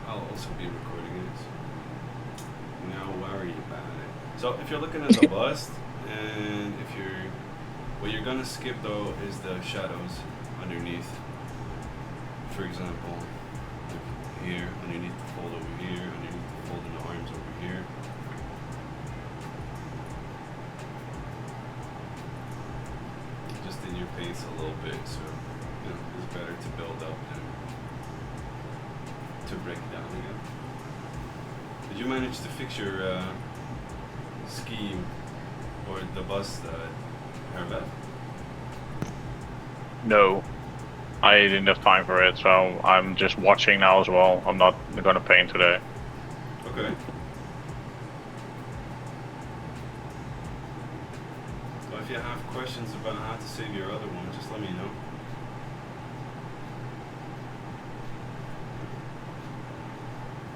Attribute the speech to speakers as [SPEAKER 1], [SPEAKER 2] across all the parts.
[SPEAKER 1] I'll also be recording it. No worry about it. So if you're looking at the bust, and if you're, what you're gonna skip though is the shadows underneath. For example, like here, underneath the fold over here, underneath the fold in the arms over here. Just in your paints a little bit, so you know it's better to build up than to break down again. Did you manage to fix your scheme or the bus, Hervé?
[SPEAKER 2] No, I didn't have time for it, so I'm just watching now as well. I'm not gonna paint today.
[SPEAKER 1] Okay. Well, if you have questions about how to save your other one, just let me know.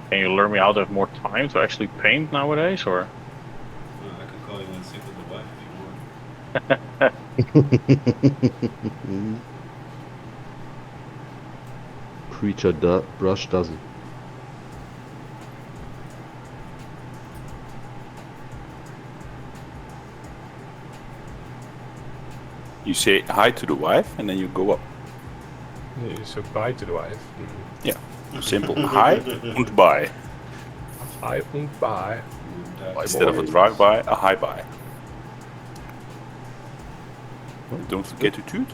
[SPEAKER 2] Can you learn me how to have more time to actually paint nowadays, or?
[SPEAKER 1] I could call you and sleep with the wife if you want.
[SPEAKER 3] Creature brush doesn't.
[SPEAKER 4] You say hi to the wife and then you go up.
[SPEAKER 5] Yeah, you say bye to the wife.
[SPEAKER 4] Yeah, simple. Hi and bye.
[SPEAKER 5] Hi and bye. Bye,
[SPEAKER 4] Instead of a
[SPEAKER 5] boys.
[SPEAKER 4] drive-by, a hi-bye. Don't forget to toot.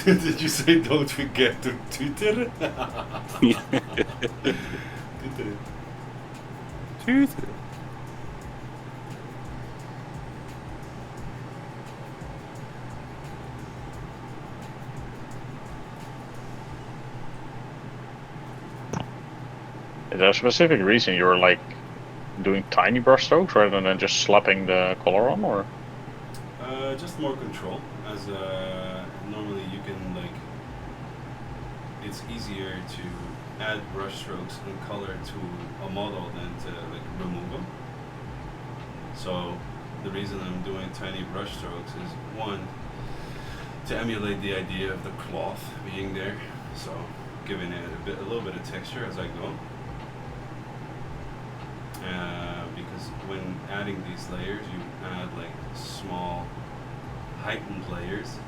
[SPEAKER 1] Did you say don't forget to Twitter?
[SPEAKER 4] Toot.
[SPEAKER 2] Is there a specific reason you're like doing tiny brush strokes rather than just slapping the color on, or?
[SPEAKER 1] Just more control, as normally you can like. It's easier to add brush strokes and color to a model than to like remove them. So the reason I'm doing tiny brush strokes is one, to emulate the idea of the cloth being there, so giving it a little bit of texture as I go. Because when adding these layers, you add like small heightened layers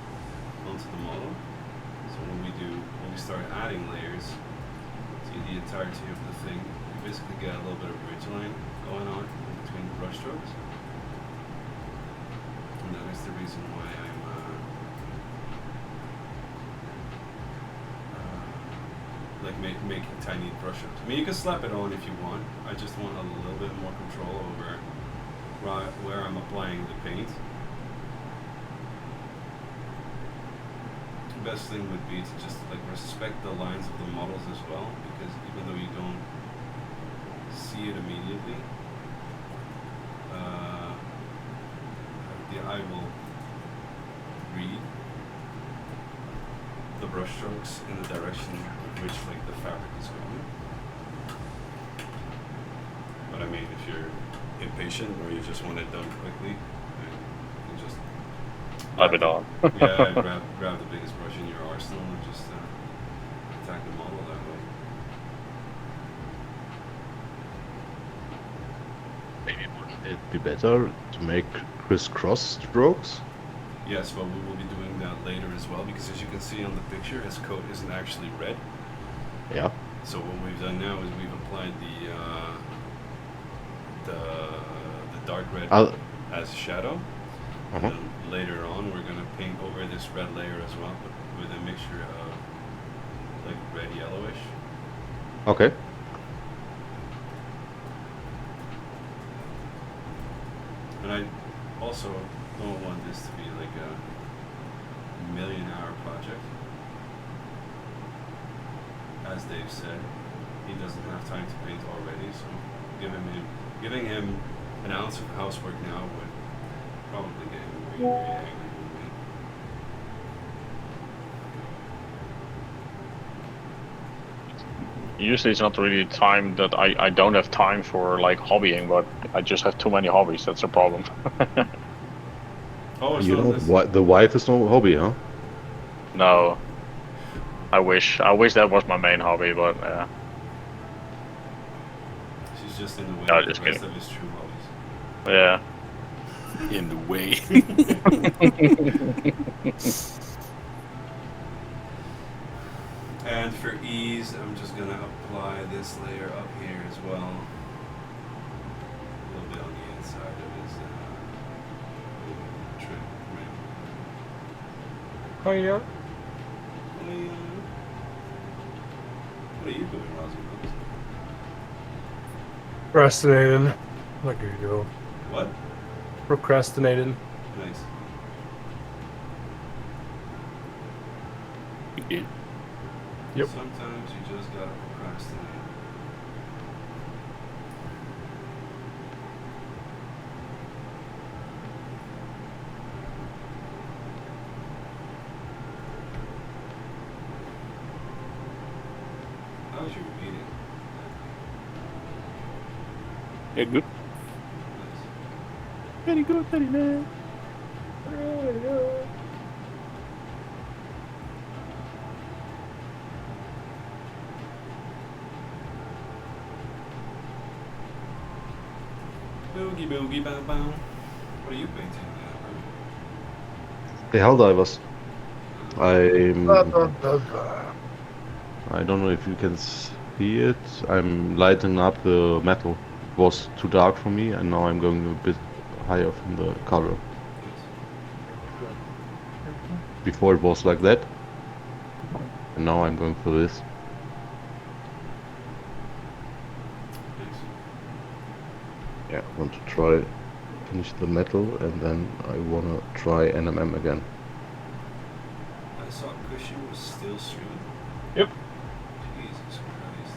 [SPEAKER 1] onto the model. So when we start adding layers to the entirety of the thing, you basically get a little bit of ridge line going on in between the brush strokes. And that is the reason why I'm making tiny brush strokes. I mean, you can slap it on if you want. I just want a little bit more control over where I'm applying the paint. The best thing would be to just like respect the lines of the models as well, because even though you don't see it immediately, the eye will read the brush strokes in the direction in which like the fabric is going. But I mean, if you're impatient or you just want it done quickly, you just
[SPEAKER 2] Slap it on.
[SPEAKER 1] yeah, grab the biggest brush in your arsenal and just attack the model that way.
[SPEAKER 3] Maybe wouldn't it be better to make crisscross strokes?
[SPEAKER 1] Yes, but we will be doing that later as well, because as you can see on the picture, his coat isn't actually red.
[SPEAKER 3] Yeah.
[SPEAKER 1] So what we've done now is we've applied the dark red as shadow.
[SPEAKER 3] Uh-huh.
[SPEAKER 1] And then later on, we're gonna paint over this red layer as well, but with a mixture of like red yellowish.
[SPEAKER 3] Okay.
[SPEAKER 1] And I also don't want this to be like a million-hour project. As Dave said, he doesn't have time to paint already, so giving him an ounce of housework now would probably get him really, really angry with me.
[SPEAKER 2] Usually it's not really time that I don't have time for like hobbying, but I just have too many hobbies. That's a problem.
[SPEAKER 1] Oh, it's
[SPEAKER 3] You
[SPEAKER 1] not
[SPEAKER 3] know,
[SPEAKER 1] this.
[SPEAKER 3] the wife is no hobby, huh?
[SPEAKER 2] No. I wish that was my main hobby, but
[SPEAKER 1] She's just in the way
[SPEAKER 2] No,
[SPEAKER 1] of the
[SPEAKER 2] just
[SPEAKER 1] rest
[SPEAKER 2] kidding.
[SPEAKER 1] of his true hobbies.
[SPEAKER 2] yeah.
[SPEAKER 4] In the way.
[SPEAKER 1] And for ease, I'm just gonna apply this layer up here as well. A little bit on the inside of his trim.
[SPEAKER 5] Oh yeah.
[SPEAKER 1] Right. What are you doing, Rosie?
[SPEAKER 5] Procrastinating. Like you go.
[SPEAKER 1] What?
[SPEAKER 5] Procrastinating.
[SPEAKER 1] Nice.
[SPEAKER 4] Again.
[SPEAKER 5] Yep.
[SPEAKER 1] Sometimes you just gotta procrastinate. How's your reading?
[SPEAKER 4] Yeah, good.
[SPEAKER 1] Nice.
[SPEAKER 4] Very good, very nice.
[SPEAKER 1] Boogie boogie bow bow. What are you painting now?
[SPEAKER 3] The Helldivers.
[SPEAKER 5] Blah, blah, blah, blah.
[SPEAKER 3] I don't know if you can see it. I'm lighting up the metal. It was too dark for me, and now I'm going a bit higher from the color. Before it was like that, and now I'm going for this.
[SPEAKER 1] Nice.
[SPEAKER 3] Yeah, I want to try finish the metal, and then I wanna try NMM again.
[SPEAKER 1] I saw Cushion was still streaming.
[SPEAKER 5] Yep.
[SPEAKER 1] Jesus Christ.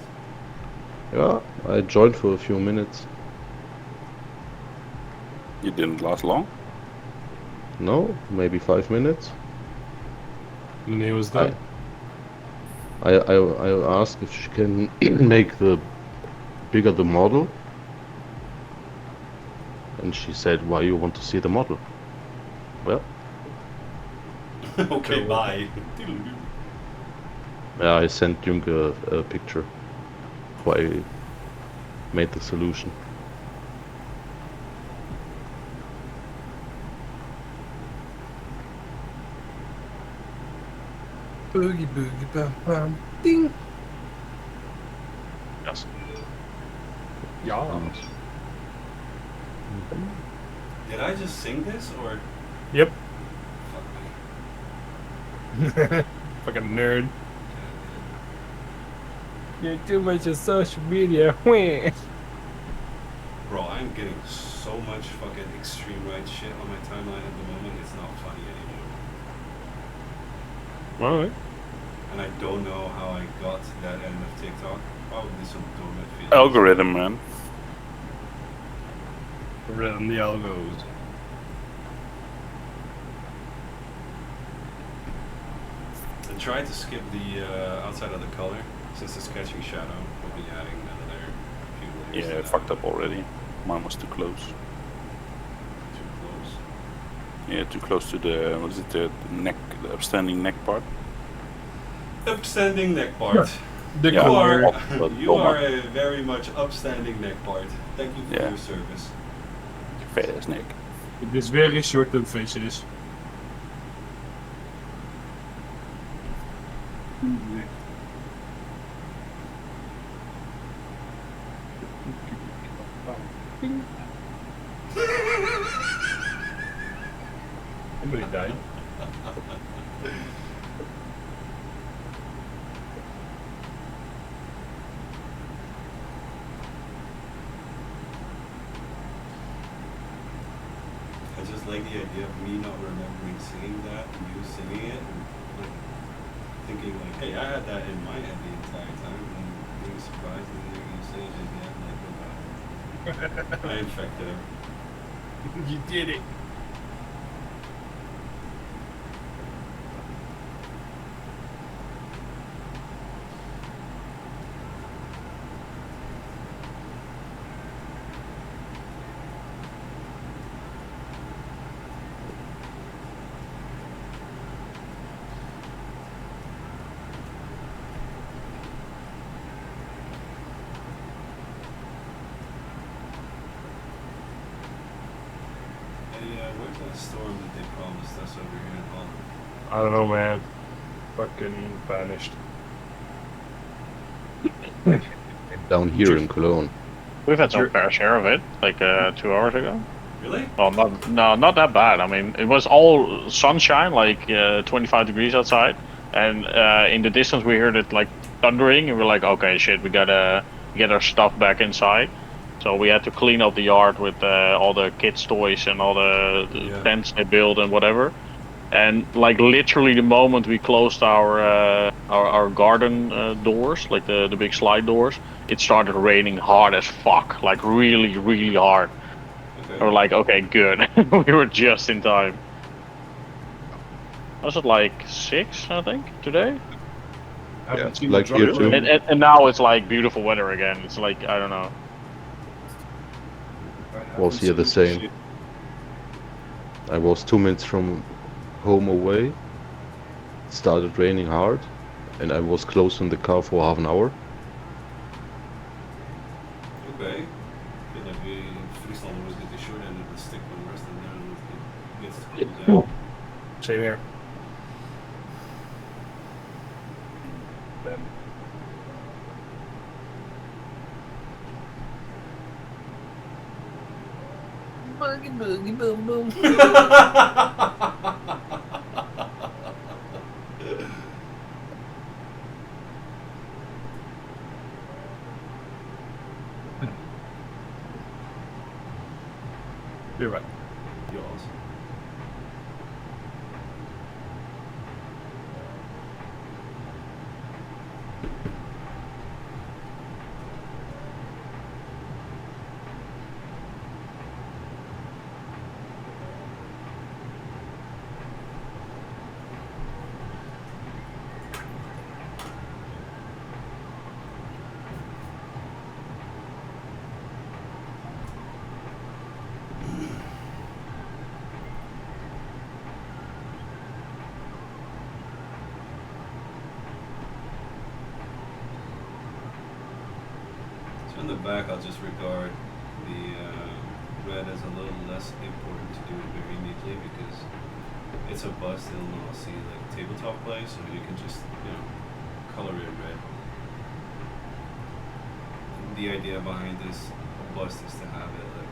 [SPEAKER 3] Yeah, I joined for a few minutes.
[SPEAKER 4] You didn't last long.
[SPEAKER 3] No, maybe 5 minutes.
[SPEAKER 5] And he was done.
[SPEAKER 3] I asked if she can make the bigger the model, and she said, "Why you want to see the model?" Well,
[SPEAKER 1] Okay, bye.
[SPEAKER 3] yeah, I sent Jung a picture. Why I made the solution.
[SPEAKER 5] Boogie boogie bam bam. Ding.
[SPEAKER 2] Yes.
[SPEAKER 5] Yeah.
[SPEAKER 1] Did I just sing this or
[SPEAKER 5] Yep.
[SPEAKER 1] fuck me?
[SPEAKER 5] Fucking nerd. You're too much on social media. Wah.
[SPEAKER 1] Bro, I'm getting so much fucking extreme right shit on my timeline at the moment, it's not funny anymore.
[SPEAKER 5] Alright.
[SPEAKER 1] And I don't know how I got to that end of TikTok. Probably some dormant feelings.
[SPEAKER 4] Algorithm, man.
[SPEAKER 5] Rhythm the algos.
[SPEAKER 1] And try to skip the outside of the color, since it's catching shadow. We'll be adding another few layers.
[SPEAKER 4] Yeah,
[SPEAKER 1] to
[SPEAKER 4] I
[SPEAKER 1] that.
[SPEAKER 4] fucked up already. Mine was too close.
[SPEAKER 1] Too close.
[SPEAKER 4] Yeah, too close to the what is it? The neck, the upstanding neck part.
[SPEAKER 1] Upstanding neck part.
[SPEAKER 5] The
[SPEAKER 4] Yeah.
[SPEAKER 1] You are,
[SPEAKER 4] Oh, but
[SPEAKER 1] you
[SPEAKER 4] Toma.
[SPEAKER 1] are a very much upstanding neck part. Thank you for
[SPEAKER 4] Yeah.
[SPEAKER 1] your service.
[SPEAKER 4] Fat ass neck.
[SPEAKER 5] Het is very short-term faces. Somebody died.
[SPEAKER 1] I just like the idea of me not remembering singing that and you singing it and like thinking like, hey, I had that in my head the entire time and being surprised and hearing you say it again, like, oh god. I infected him.
[SPEAKER 5] You did it.
[SPEAKER 1] Where's that storm that they promised us over here in Holland?
[SPEAKER 5] I don't know, man. Fucking vanished.
[SPEAKER 3] Down here in Cologne.
[SPEAKER 2] We've had some
[SPEAKER 5] Sure.
[SPEAKER 2] fair share of it, like 2 hours ago.
[SPEAKER 1] Really?
[SPEAKER 2] Well, not that bad. I mean, it was all sunshine, like 25 degrees outside, and in the distance we heard it like thundering, and we're like, okay, shit, we gotta get our stuff back inside. So we had to clean up the yard with all the kids' toys and all the
[SPEAKER 1] Yeah.
[SPEAKER 2] tents they built and whatever. And like literally the moment we closed our garden doors, like the big slide doors, it started raining hard as fuck, like really really hard.
[SPEAKER 1] Okay.
[SPEAKER 2] We're like, okay, good. We were just in time. Was it like 6, I think, today?
[SPEAKER 5] I haven't
[SPEAKER 3] Yeah,
[SPEAKER 5] seen
[SPEAKER 3] like
[SPEAKER 5] the
[SPEAKER 3] here
[SPEAKER 5] drop
[SPEAKER 3] too.
[SPEAKER 5] rain.
[SPEAKER 2] And now it's like beautiful weather again. It's like, I don't know.
[SPEAKER 5] I haven't
[SPEAKER 3] Was here the
[SPEAKER 5] seen
[SPEAKER 3] same.
[SPEAKER 5] shit.
[SPEAKER 3] I was 2 minutes from home away. It started raining hard, and I was close in the car for half an hour.
[SPEAKER 1] Okay. I feel like we in Friesland always get the short end of the stick when the rest of them gets to cool down.
[SPEAKER 5] Same here. Boogie boogie boom boom. You're right.
[SPEAKER 1] Yours. So in the back, I'll just regard the red as a little less important to do it very neatly because it's a bust. They'll not see like tabletop play, so you can just color it red. And the idea behind this bust is to have it like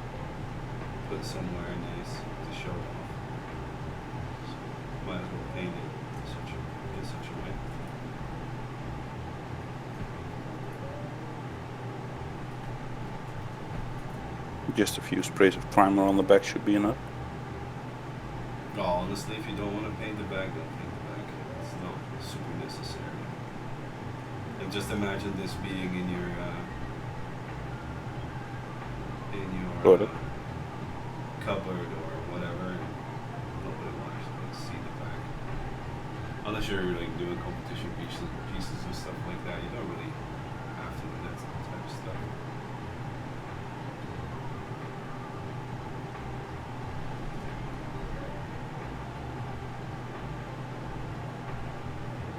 [SPEAKER 1] put somewhere nice to show it off. So might as well paint it in such a way.
[SPEAKER 4] Just a few sprays of primer on the back should be enough.
[SPEAKER 1] No, honestly, if you don't want to paint the back, don't paint the back. It's not super necessary. Like just imagine this being in your
[SPEAKER 4] Got it.
[SPEAKER 1] cupboard or whatever, and nobody will actually see the back. Unless you're like doing competition pieces and stuff like that, you don't really have to do that type of stuff.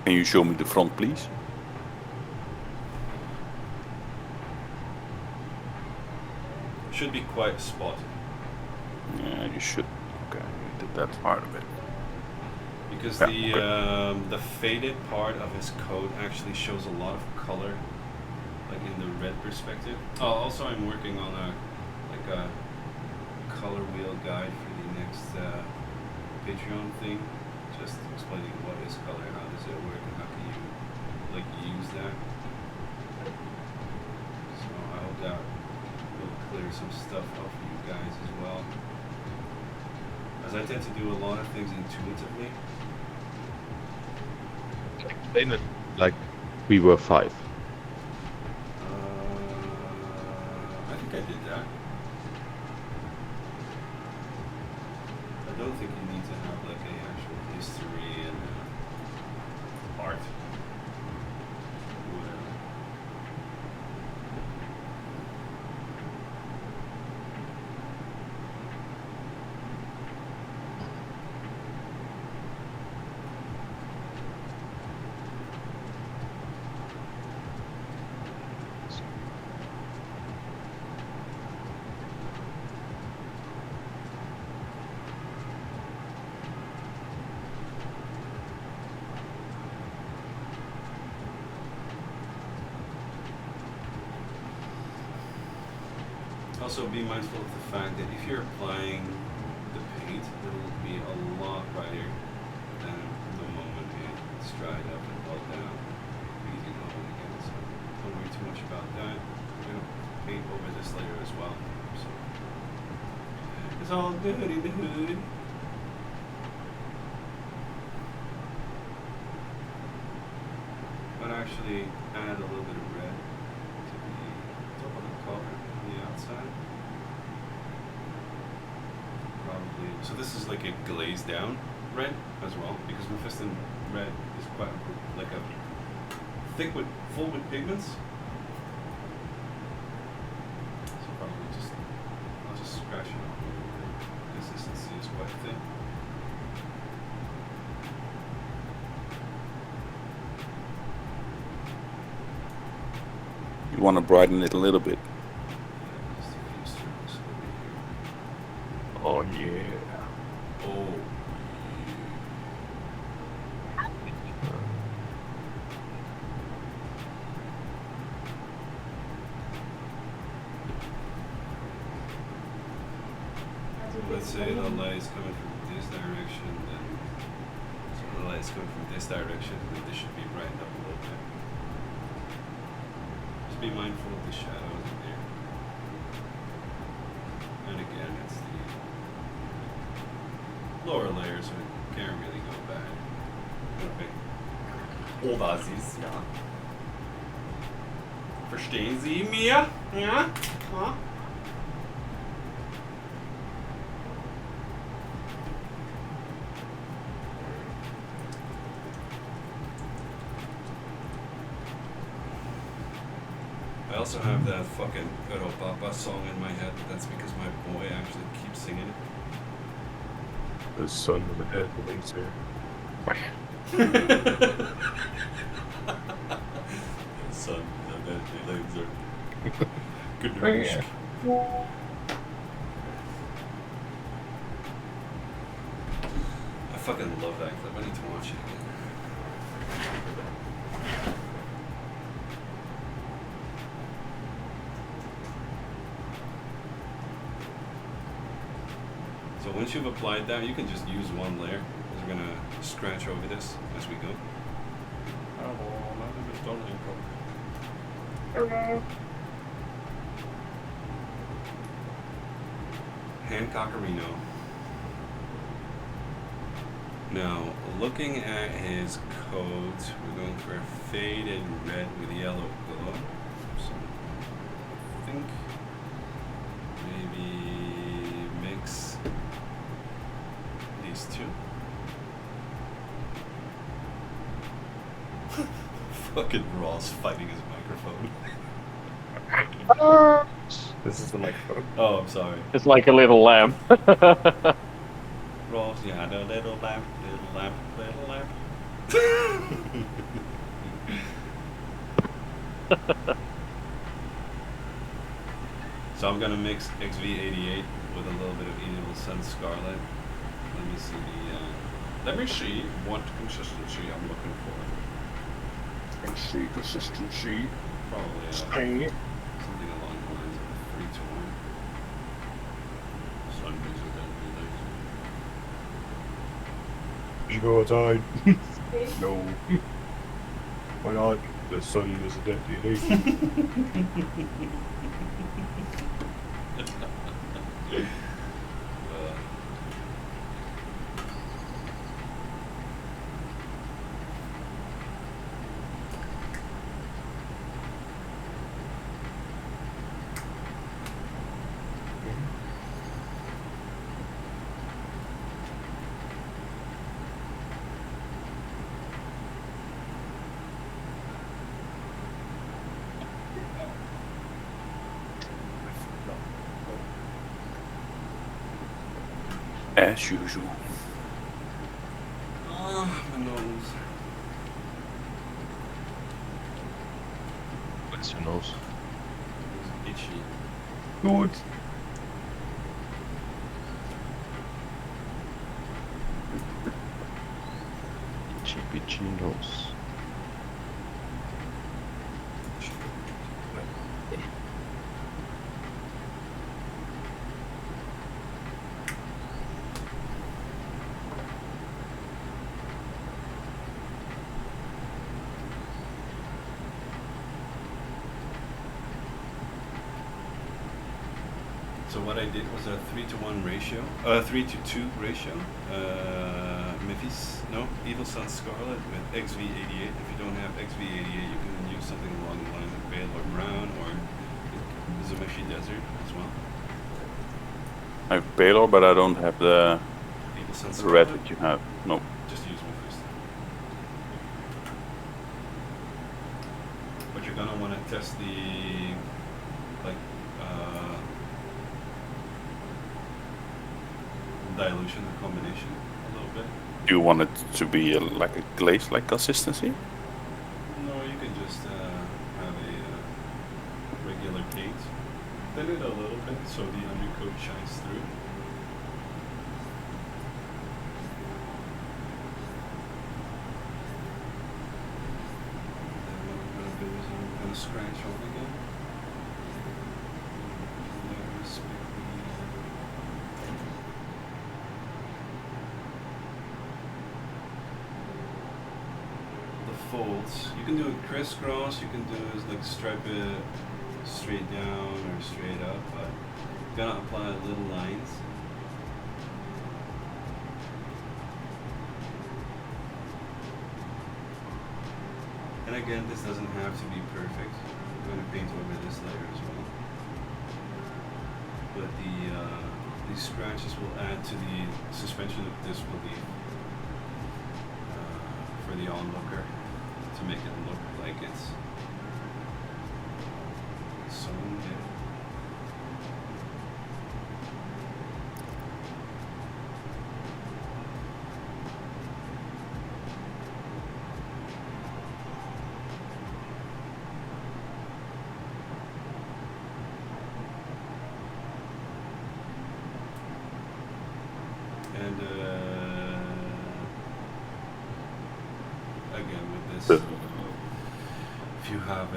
[SPEAKER 4] Can you show me the front, please?
[SPEAKER 1] Should be quite a spot
[SPEAKER 4] Yeah, you should. Okay, you did that part of it.
[SPEAKER 1] because
[SPEAKER 4] Yeah,
[SPEAKER 1] the faded part of his coat actually shows a lot of color, like in the red perspective. Oh, also I'm working on a color wheel guide for the next Patreon thing, just explaining what is color, how does it work, and how can you like use that. So I hope that will clear some stuff up for you guys as well, as I tend to do a lot of things intuitively.
[SPEAKER 3] Explain it like we were 5.
[SPEAKER 1] I think I did that. I don't think you need to have like a actual history and art. Whatever. Also, be mindful of the fact that if you're applying the paint, it will be a lot brighter than the moment it's dried up and well down. Easy going again, so don't worry too much about that. We're gonna paint over this layer as well, so it's all good in the hood. But actually add a little bit of red to the top of the color on the outside. Probably. So this is like a glazed down red as well, because Mephiston red is quite like a thick with full with pigments. So probably just I'll just scratch it off a little bit. Consistency is quite thin.
[SPEAKER 4] You want to brighten it a little bit.
[SPEAKER 1] Yeah, just a few strokes
[SPEAKER 5] Oh
[SPEAKER 1] over here.
[SPEAKER 5] yeah.
[SPEAKER 1] Oh. Let's say the light is coming from this direction, then so the light is coming from this direction, then this should be brightened up a little bit. Just be mindful of the shadows in there. And again, it's the lower layers, so it can't really go bad. Okay. Old Aussies, ja. Verstehen Sie mir? Ja? Huh? I also have that fucking Pero Papa song in my head, but that's because my boy actually keeps singing it.
[SPEAKER 5] The son of a dead laser.
[SPEAKER 1] Son, that laser. Good music. I fucking love that clip. I need to watch it again. So once you've applied that, you can just use one layer. Because we're gonna scratch over this as we go.
[SPEAKER 5] Oh, now just John Hancock.
[SPEAKER 1] Hancockerino. Now, looking at his coat, we're going for a faded red with yellow glow. So, I think maybe mix these two. Fucking Ross fighting his microphone.
[SPEAKER 5] This is the microphone.
[SPEAKER 1] Oh, I'm sorry.
[SPEAKER 2] It's like a little lamb.
[SPEAKER 1] Ross, yeah, the little lamp, little lamp, little lamp. So I'm gonna mix XV88 with a little bit of Evil Sun Scarlet. Let me see what consistency I'm looking for.
[SPEAKER 5] And see consistency.
[SPEAKER 1] Probably
[SPEAKER 5] Spain.
[SPEAKER 1] something along the lines of a 3-to-1. Sun makes it that
[SPEAKER 5] You go outside. No. Why not? The sun is a deputy.
[SPEAKER 4] As usual.
[SPEAKER 1] Ah, my nose.
[SPEAKER 3] What's your nose?
[SPEAKER 1] It's itchy.
[SPEAKER 5] Good.
[SPEAKER 3] Itchy nose.
[SPEAKER 1] So what I did was a 3-to-1 ratio, 3-to-2 ratio. Evil Sun Scarlet with XV88. If you don't have XV88, you can use something along the line of Pale or Brown or Zumeshi Desert as well.
[SPEAKER 4] I have Baylor, but I don't have the
[SPEAKER 1] Evil Sun
[SPEAKER 4] red
[SPEAKER 1] Scarlet.
[SPEAKER 4] that you have. No.
[SPEAKER 1] Just use one first. But you're gonna want to test the dilution or combination a little bit.
[SPEAKER 4] Do you want it to be like a glaze-like consistency?
[SPEAKER 1] No, you can just have a regular paint. Thin it a little bit so the undercoat shines through. Then what I'm going to do is I'm going to scratch on again. Folds. You can do it crisscross, you can do it like stripe it straight down or straight up, but you're gonna apply little lines. And again, this doesn't have to be perfect. I'm gonna paint over this layer as well. But these scratches will add to the suspension of disbelief for the onlooker, to make it look like it's sewn in. And again with this, if you have a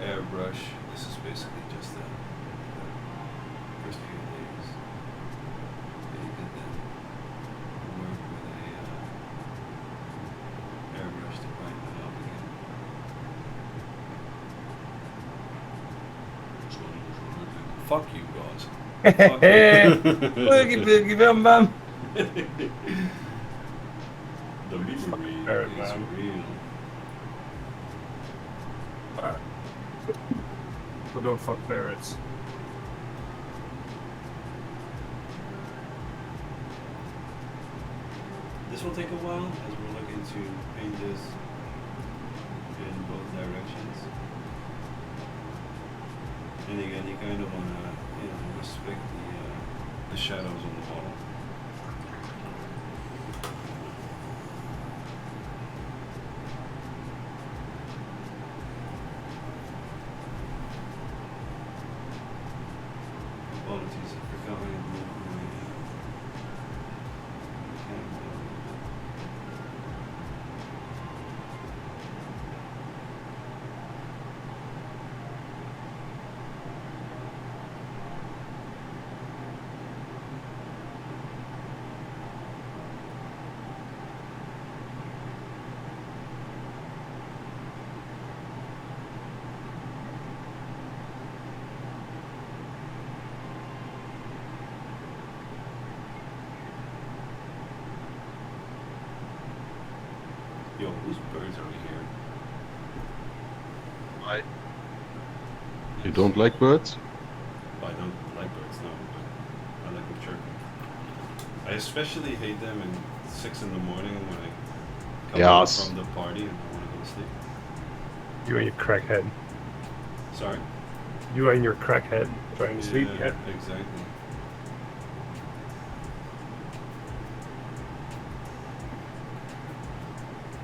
[SPEAKER 1] airbrush, this is basically just the first few layers. And you can then work with a airbrush to brighten them up again. Fuck you, guys. Fuck you.
[SPEAKER 5] Boogie boogie bum bum.
[SPEAKER 1] The memory
[SPEAKER 5] Alright,
[SPEAKER 1] is
[SPEAKER 5] man.
[SPEAKER 1] real.
[SPEAKER 5] Alright. So don't fuck ferrets.
[SPEAKER 1] This will take a while as we're looking to paint this in both directions. And again, you kind of want to, respect the shadows on the wall. Apologies, I forgot I had moved my camera. Yo, whose birds are we hearing?
[SPEAKER 3] Why? You don't like birds?
[SPEAKER 1] Well, I don't like birds, no, but I like them chirping. I especially hate them at 6 in the morning when I come home
[SPEAKER 3] Yes.
[SPEAKER 1] from the party and I want to go to sleep.
[SPEAKER 5] You and your crackhead.
[SPEAKER 1] Sorry?
[SPEAKER 5] You and your crackhead trying to sleep. Yeah.
[SPEAKER 1] Exactly.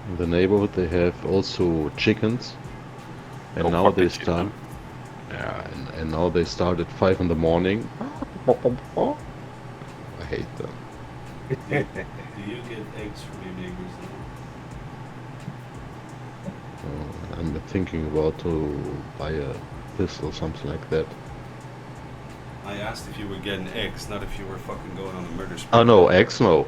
[SPEAKER 3] In the neighborhood they have also chickens, and
[SPEAKER 4] Oh,
[SPEAKER 3] now
[SPEAKER 4] fuck
[SPEAKER 3] they
[SPEAKER 4] the chicken.
[SPEAKER 3] start. Yeah, and now they start at 5 in the morning. I hate them.
[SPEAKER 1] Do you get eggs from your neighbors now?
[SPEAKER 3] I'm thinking about to buy a this or something like that.
[SPEAKER 1] I asked if you were getting eggs, not if you were fucking going on a murder spree.
[SPEAKER 3] Oh no, eggs? No.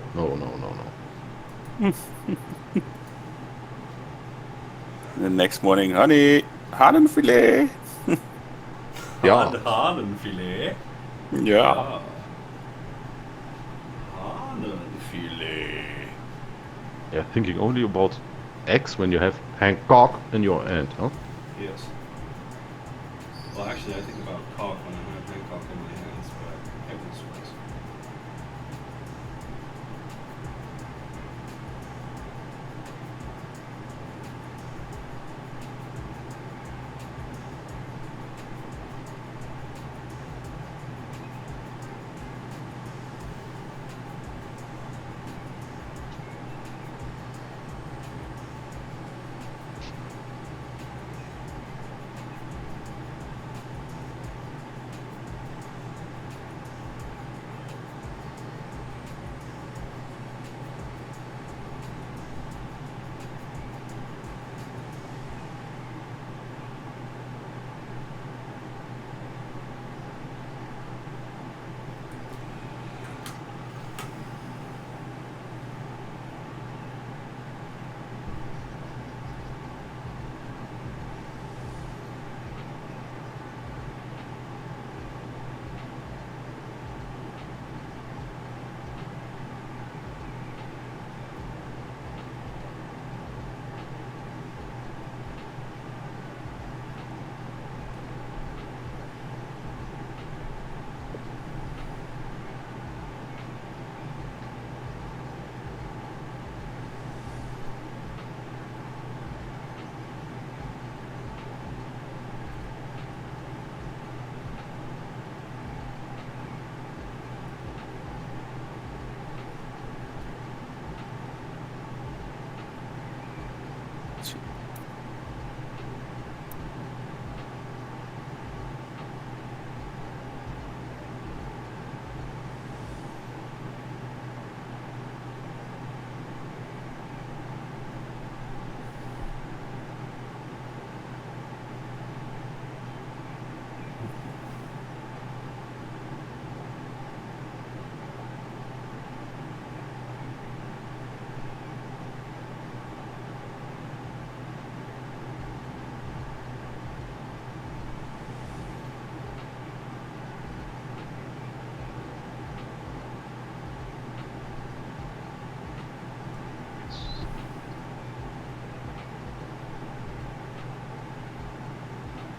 [SPEAKER 4] The next morning, honey, harenfilet.
[SPEAKER 3] Ja.
[SPEAKER 1] Hahnenfilet.
[SPEAKER 4] Ja.
[SPEAKER 1] Hahnenfilet.
[SPEAKER 3] Yeah, thinking only about eggs when you have Hancock in your hand, huh?
[SPEAKER 1] Yes. Well, actually, I think about cock when I have Hancock in my hands, but everything's twice.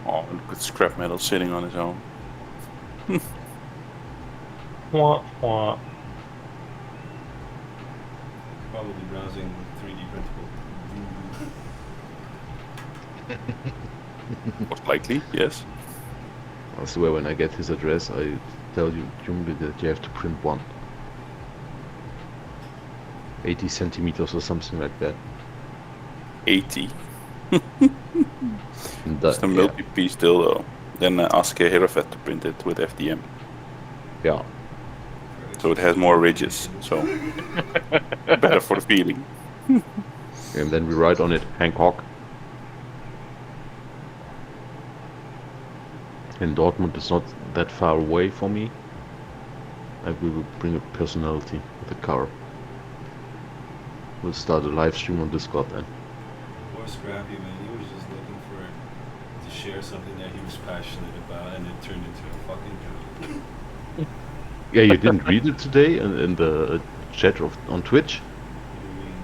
[SPEAKER 4] Oh, look at scrap metal sitting on his own.
[SPEAKER 5] Wah, wah.
[SPEAKER 1] Probably browsing 3D printable.
[SPEAKER 4] Most likely, yes.
[SPEAKER 3] I swear when I get his address, I tell you, Jumbi, that you have to print one. 80 centimeters or something like that.
[SPEAKER 4] 80.
[SPEAKER 3] And
[SPEAKER 4] Just a multi-piece dildo. Then ask Herofet to print it with FDM.
[SPEAKER 3] yeah.
[SPEAKER 4] So it has more ridges. So better for the feeling.
[SPEAKER 3] And then we write on it Hancock. And Dortmund is not that far away for me. And we will bring a personality with the car. We'll start a live stream on Discord then.
[SPEAKER 1] Poor Scrappy, man. He was just looking to share something that he was passionate about, and it turned into a fucking joke.
[SPEAKER 3] Yeah, you didn't read it today in the chat on Twitch?
[SPEAKER 1] What do you mean?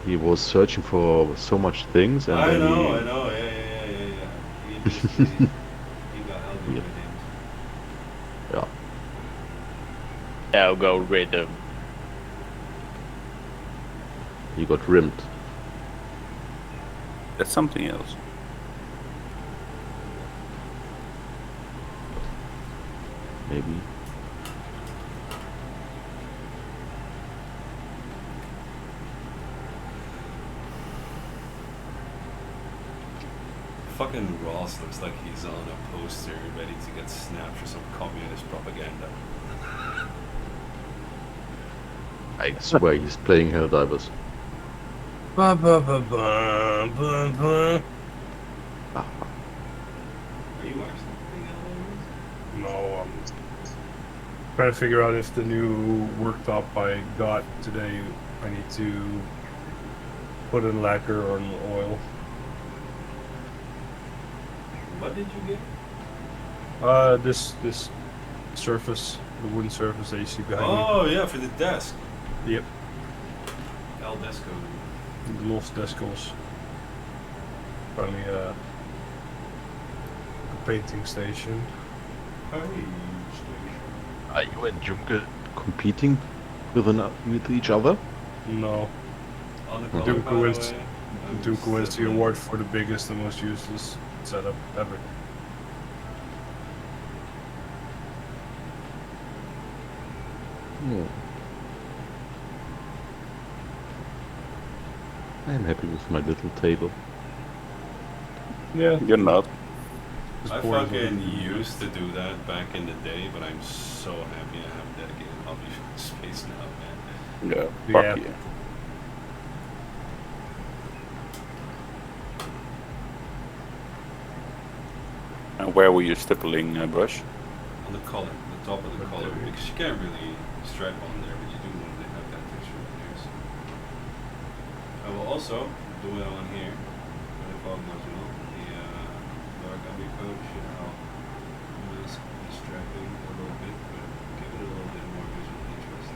[SPEAKER 3] He was searching for so much things and
[SPEAKER 1] I
[SPEAKER 3] then
[SPEAKER 1] know. Yeah. He basically he got algorithms.
[SPEAKER 3] Yeah.
[SPEAKER 2] Algorithm.
[SPEAKER 3] He got rimmed.
[SPEAKER 4] That's something else.
[SPEAKER 3] Maybe.
[SPEAKER 1] Fucking Ross looks like he's on a poster ready to get snapped for some communist propaganda.
[SPEAKER 3] I swear he's playing Helldivers.
[SPEAKER 5] Ba, ba, ba, ba, ba, ba.
[SPEAKER 3] Ah,
[SPEAKER 1] Are you actually playing Helldivers?
[SPEAKER 5] No, I'm trying to figure out if the new worktop I got today, I need to put in lacquer or in oil.
[SPEAKER 1] What did you get?
[SPEAKER 5] This surface, the wooden surface that you see behind
[SPEAKER 1] Oh yeah, for the desk.
[SPEAKER 5] me. Yep,
[SPEAKER 1] El Desco.
[SPEAKER 5] the Los Descos. Finally, a painting station.
[SPEAKER 3] Are you and Junke competing with each other?
[SPEAKER 5] No,
[SPEAKER 1] On the
[SPEAKER 3] Hmm.
[SPEAKER 1] color,
[SPEAKER 5] Duke
[SPEAKER 1] by the
[SPEAKER 5] wins.
[SPEAKER 1] way,
[SPEAKER 5] Duke wins the
[SPEAKER 1] stippling.
[SPEAKER 5] award for the biggest and most useless setup ever.
[SPEAKER 3] Hmm. I'm happy with my little table.
[SPEAKER 5] Yeah,
[SPEAKER 4] You're not.
[SPEAKER 5] just
[SPEAKER 1] I
[SPEAKER 5] boring.
[SPEAKER 1] fucking used to do that back in the day, but I'm so happy I have a dedicated hobby space now, man.
[SPEAKER 4] Yeah.
[SPEAKER 5] Yeah.
[SPEAKER 4] Fuck yeah. And where were you stippling, Brush?
[SPEAKER 1] On the collar, the top of the collar, because you can't really stripe on there, but you do want to have that texture on here. So. I will also do it on here, for the fog module, the dark undercoat should help mask the striping a little bit, but give it a little bit more visual interest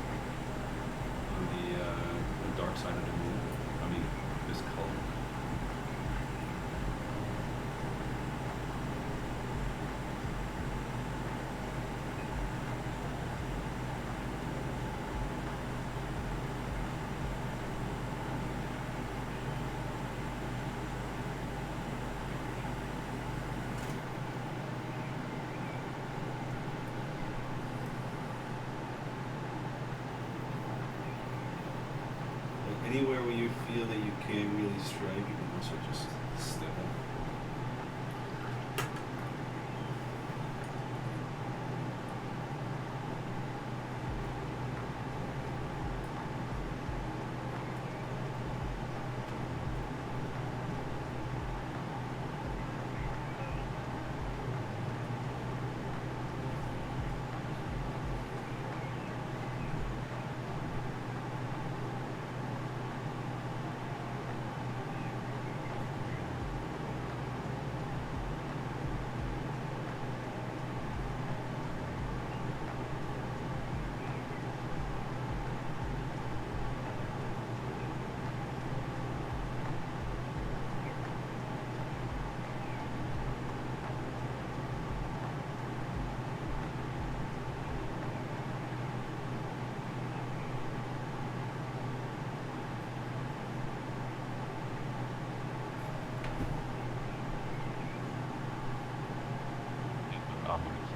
[SPEAKER 1] on the dark side of the moon. I mean, this color. Anywhere where you feel that you can't really stripe, you can also just stipple.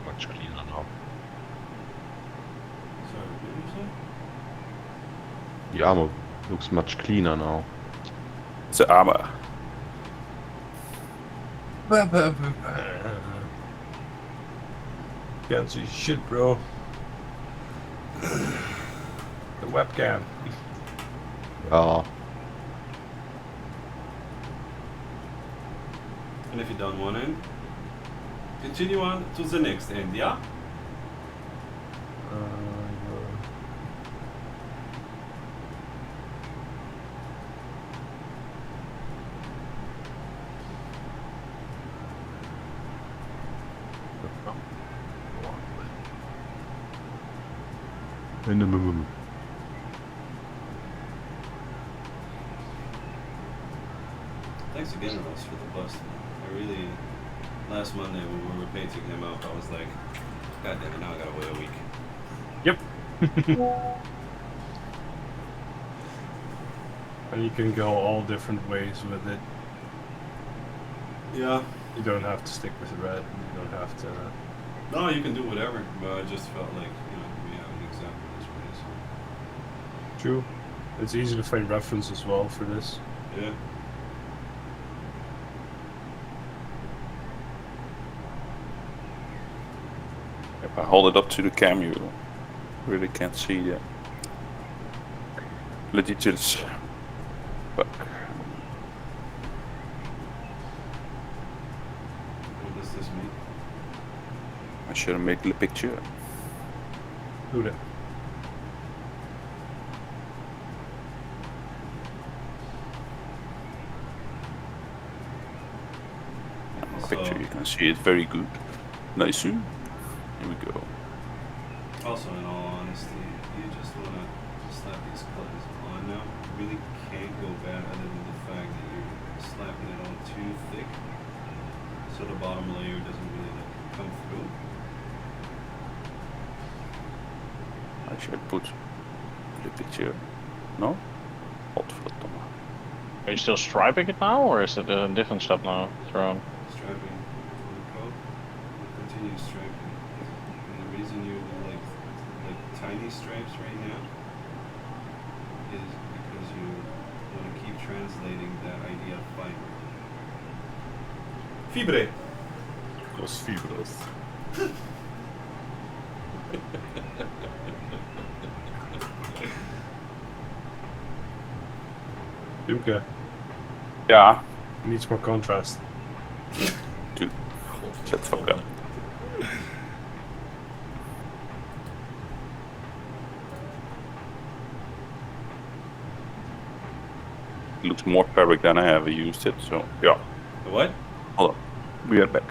[SPEAKER 3] Much cleaner now.
[SPEAKER 1] Sorry, what did you say?
[SPEAKER 3] The armor looks much cleaner now.
[SPEAKER 4] It's the armor.
[SPEAKER 5] Can't see shit, bro. The webcam.
[SPEAKER 3] Yeah.
[SPEAKER 1] And if you don't want it, continue on to the next end, yeah?
[SPEAKER 3] Minimum.
[SPEAKER 1] Thanks again, Ross, for the bust. I really, last Monday when we were painting him up, I was like, God damn it, now I gotta wait a week.
[SPEAKER 5] Yep. And you can go all different ways with it.
[SPEAKER 1] Yeah.
[SPEAKER 5] You don't have to stick with red. You don't have to.
[SPEAKER 1] No, you can do whatever, but I just felt like, we have an example this way, so.
[SPEAKER 5] True. It's easy to find reference as well for this.
[SPEAKER 1] Yeah.
[SPEAKER 4] If I hold it up to the cam, you really can't see the details. Fuck.
[SPEAKER 1] What does this mean?
[SPEAKER 4] I should have made the picture.
[SPEAKER 5] Do that.
[SPEAKER 4] Picture, you can see it very good. Nice. Here we go.
[SPEAKER 1] Also, in all honesty, you just want to slap these colors on now. You really can't go bad other than the fact that you're slapping it on too thick, so the bottom layer doesn't really like come through.
[SPEAKER 4] I should put the picture. No? Godverdomme.
[SPEAKER 2] Are you still striping it now, or is it a different stuff now thrown?
[SPEAKER 1] Striping on the coat, continue striping. And the reason you like tiny stripes right now is because you want to keep translating that idea of fiber. Fibre.
[SPEAKER 5] Los fibros. Okay.
[SPEAKER 4] Ja,
[SPEAKER 5] Needs more contrast.
[SPEAKER 4] dude. Shut the fuck up. It looks more fabric than I ever used it, so yeah.
[SPEAKER 1] The what?
[SPEAKER 4] Hold on. We are back.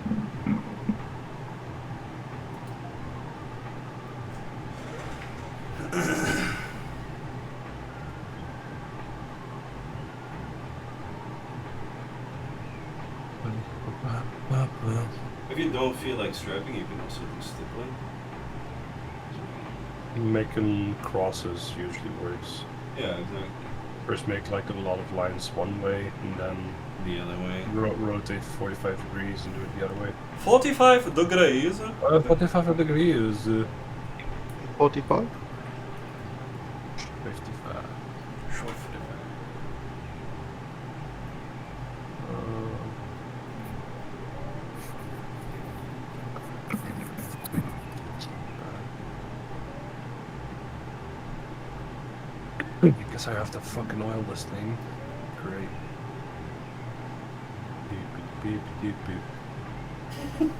[SPEAKER 1] If you don't feel like striping, you can also do stippling.
[SPEAKER 5] Making crosses usually works.
[SPEAKER 1] Yeah, exactly.
[SPEAKER 5] First make like a lot of lines one way and then
[SPEAKER 1] The other way.
[SPEAKER 5] rotate 45 degrees and do it the other way.
[SPEAKER 1] 45 degrees.
[SPEAKER 5] 45 degrees.
[SPEAKER 3] 45?
[SPEAKER 5] 55.
[SPEAKER 1] Short 45.
[SPEAKER 5] Because I have to fucking oil this thing. Great. Beep, beep, beep, beep.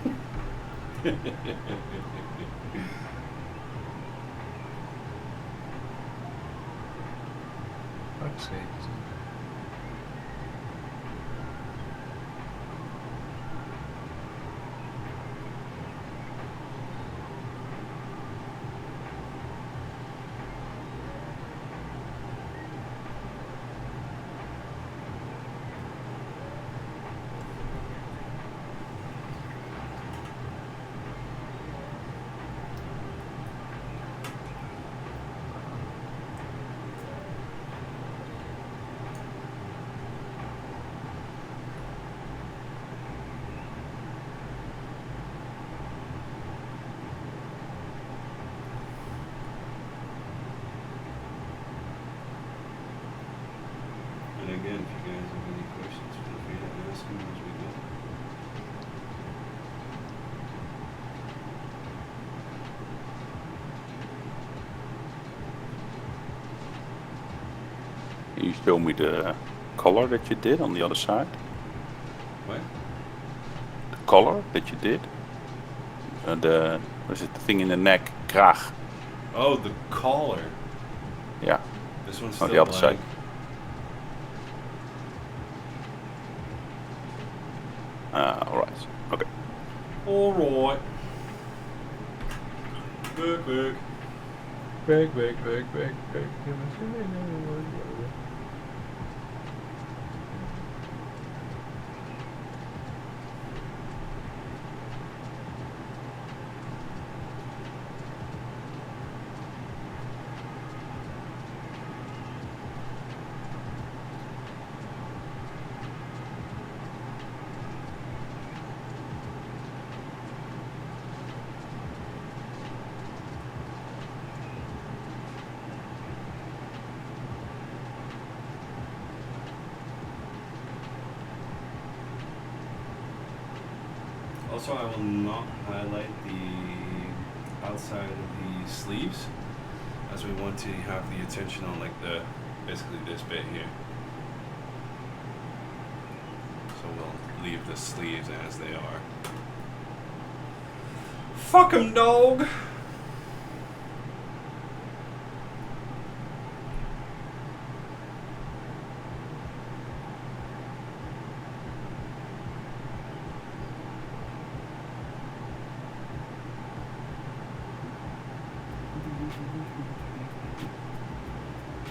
[SPEAKER 5] Fuck's sake.
[SPEAKER 1] And again, if you guys have any questions, feel free to ask them as we go.
[SPEAKER 4] Can you show me the color that you did on the other side?
[SPEAKER 1] What?
[SPEAKER 4] The color that you did? The, what is it, the thing in the neck? Kraag.
[SPEAKER 1] Oh, the collar.
[SPEAKER 4] Yeah,
[SPEAKER 1] This one's
[SPEAKER 4] on
[SPEAKER 1] still
[SPEAKER 4] the other
[SPEAKER 1] black.
[SPEAKER 4] side. Alright, okay.
[SPEAKER 1] Alright. Quick, quick.
[SPEAKER 5] Big.
[SPEAKER 1] Also, I will not highlight the outside of the sleeves, as we want to have the attention on like the, basically this bit here. So we'll leave the sleeves as they are. Fuck 'em, dog!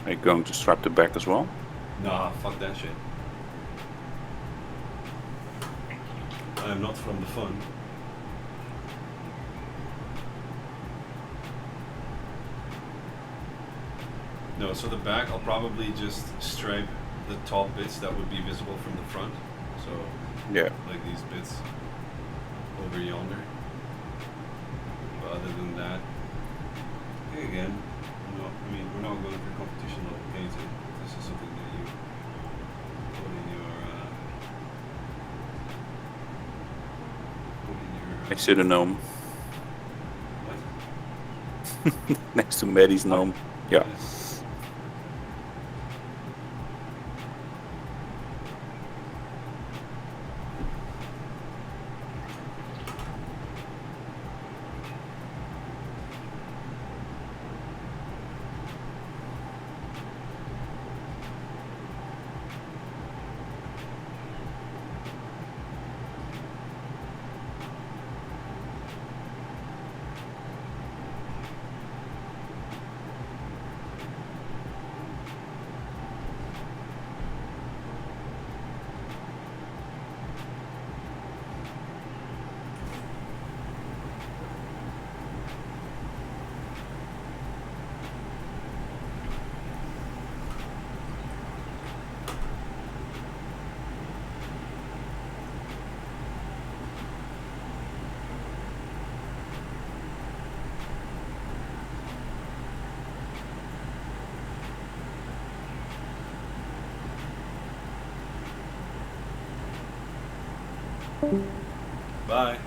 [SPEAKER 4] Are you going to strap the back as well?
[SPEAKER 1] Nah, fuck that shit. I am not from the fun. No, so the back, I'll probably just stripe the top bits that would be visible from the front. So,
[SPEAKER 4] Yeah.
[SPEAKER 1] like these bits over yonder. But other than that, again, no, I mean, we're not going for competition level painting. This is something that you put in your,
[SPEAKER 4] Next to the gnome.
[SPEAKER 1] what?
[SPEAKER 4] Next to Maddie's gnome. Yeah.
[SPEAKER 1] Bye.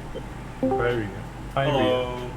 [SPEAKER 5] Very good. Hi, Ria.
[SPEAKER 1] Hello.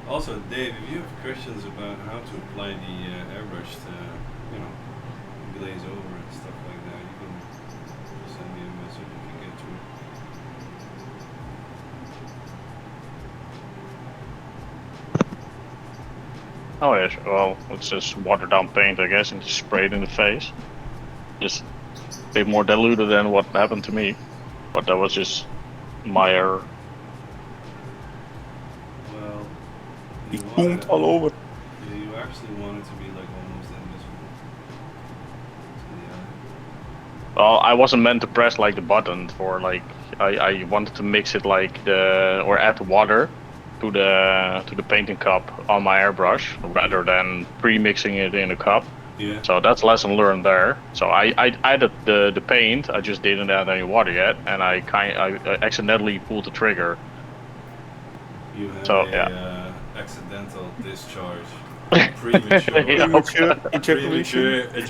[SPEAKER 1] Also, Dave, if you have questions about how to apply the airbrush to, you know, glaze over and stuff like that, you can send me a message if you get to it.
[SPEAKER 2] Oh yeah, well, it's just watered down paint, I guess, and just sprayed in the face. Just a bit more diluted than what happened to me, but that was just my error.
[SPEAKER 1] Well,
[SPEAKER 4] Die
[SPEAKER 1] you
[SPEAKER 4] komt all over.
[SPEAKER 1] you actually want it to be like almost invisible to the eye.
[SPEAKER 2] Well, I wasn't meant to press like the button for like I wanted to mix it like or add water to the painting cup on my airbrush rather than pre-mixing it in a cup.
[SPEAKER 1] Yeah.
[SPEAKER 2] So that's lesson learned there. So I added the paint. I just didn't add any water yet, and I accidentally pulled the trigger.
[SPEAKER 1] You had
[SPEAKER 2] So,
[SPEAKER 1] a accidental discharge. Premature.
[SPEAKER 2] Yeah.
[SPEAKER 1] Premature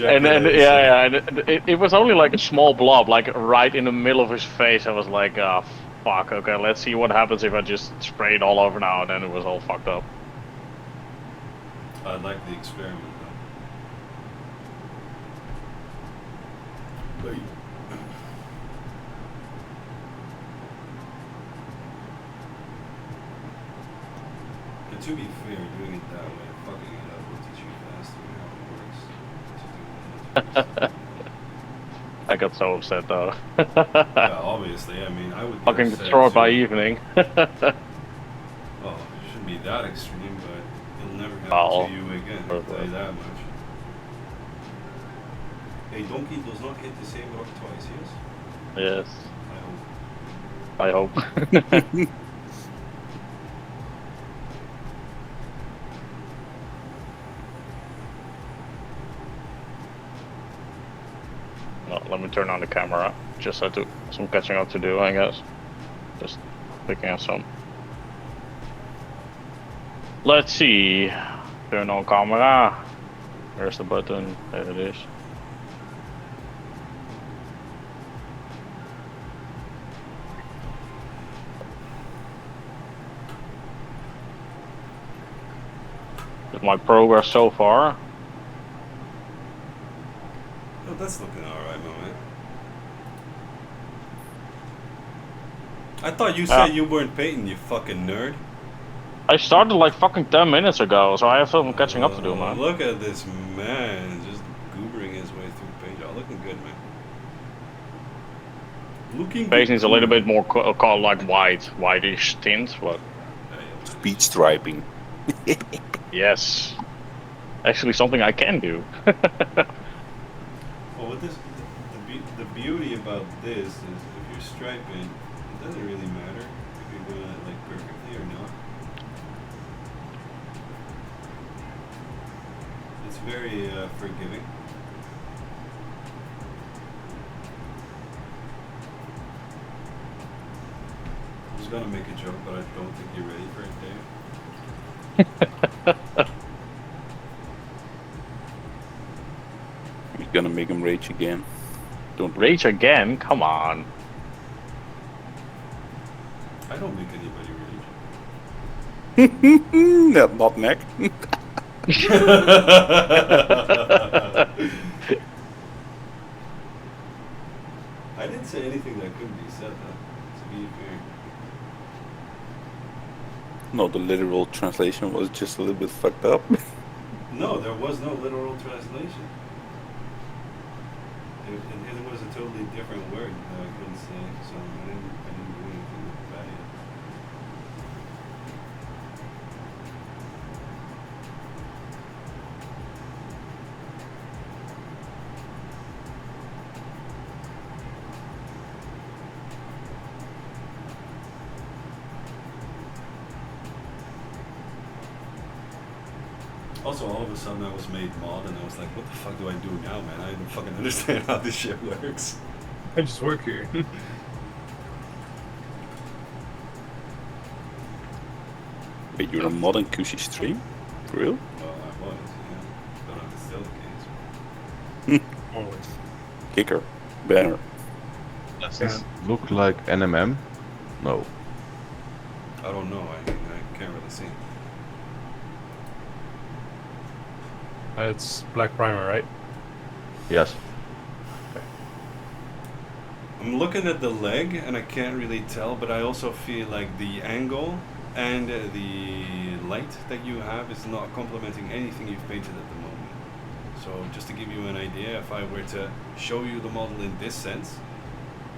[SPEAKER 2] And then
[SPEAKER 1] ejaculation.
[SPEAKER 2] and it was only like a small blob, like right in the middle of his face. I was like, oh fuck, okay, let's see what happens if I just spray it all over now, and then it was all fucked up.
[SPEAKER 1] I like the experiment though. But and to be fair, doing it that way, fucking it up will teach you faster how it works.
[SPEAKER 2] I got so upset though.
[SPEAKER 1] Yeah, obviously, I mean, I would get
[SPEAKER 2] Fucking
[SPEAKER 1] upset
[SPEAKER 2] destroyed by
[SPEAKER 1] too.
[SPEAKER 2] evening.
[SPEAKER 1] Well, it shouldn't be that extreme, but it'll never happen
[SPEAKER 2] Oh.
[SPEAKER 1] to you again, I'll tell you that much. Hey, Donkey does not hit the same rock twice, yes?
[SPEAKER 2] Yes,
[SPEAKER 1] I hope.
[SPEAKER 2] I hope. No, let me turn on the camera. Just had some catching up to do, I guess. Just picking up some. Let's see. Turn on camera. There's the button. There it is. With my progress so far.
[SPEAKER 1] Oh, that's looking alright, my man. I thought you said you weren't painting, you fucking nerd.
[SPEAKER 2] I started like fucking 10 minutes ago, so I have some catching up to do, man.
[SPEAKER 1] Look at this man, just goobering his way through paint. Oh, looking good, man. Looking
[SPEAKER 2] Face needs a little
[SPEAKER 1] good.
[SPEAKER 2] bit more called like whitish tint, but
[SPEAKER 4] Speed striping.
[SPEAKER 2] yes. Actually something I can do.
[SPEAKER 1] Well, with this, the beauty about this is if you're striping, it doesn't really matter if you're doing it like perfectly or not. It's very forgiving. I was gonna make a joke, but I don't think you're ready for it, Dave.
[SPEAKER 4] You're gonna make him rage again. Don't
[SPEAKER 2] Rage again? Come on.
[SPEAKER 1] I don't make anybody rage.
[SPEAKER 4] Not neck.
[SPEAKER 1] I didn't say anything that couldn't be said, though, to be fair.
[SPEAKER 4] No, the literal translation was just a little bit fucked up.
[SPEAKER 1] No, there was no literal translation. It was a totally different word that I couldn't say, so I didn't do anything about it. Also, all of a sudden I was made mod and I was like, what the fuck do I do now, man? I don't fucking understand how this shit works.
[SPEAKER 5] I just work here.
[SPEAKER 4] Wait, you're a mod in QC stream? For real?
[SPEAKER 1] Well, I was, yeah. But I'm still the case.
[SPEAKER 5] Always.
[SPEAKER 4] Kicker. Banner.
[SPEAKER 3] Does this look like NMM? No.
[SPEAKER 1] I don't know, I can't really see.
[SPEAKER 5] It's black primer, right?
[SPEAKER 3] Yes.
[SPEAKER 1] I'm looking at the leg and I can't really tell, but I also feel like the angle and the light that you have is not complementing anything you've painted at the moment. So just to give you an idea, if I were to show you the model in this sense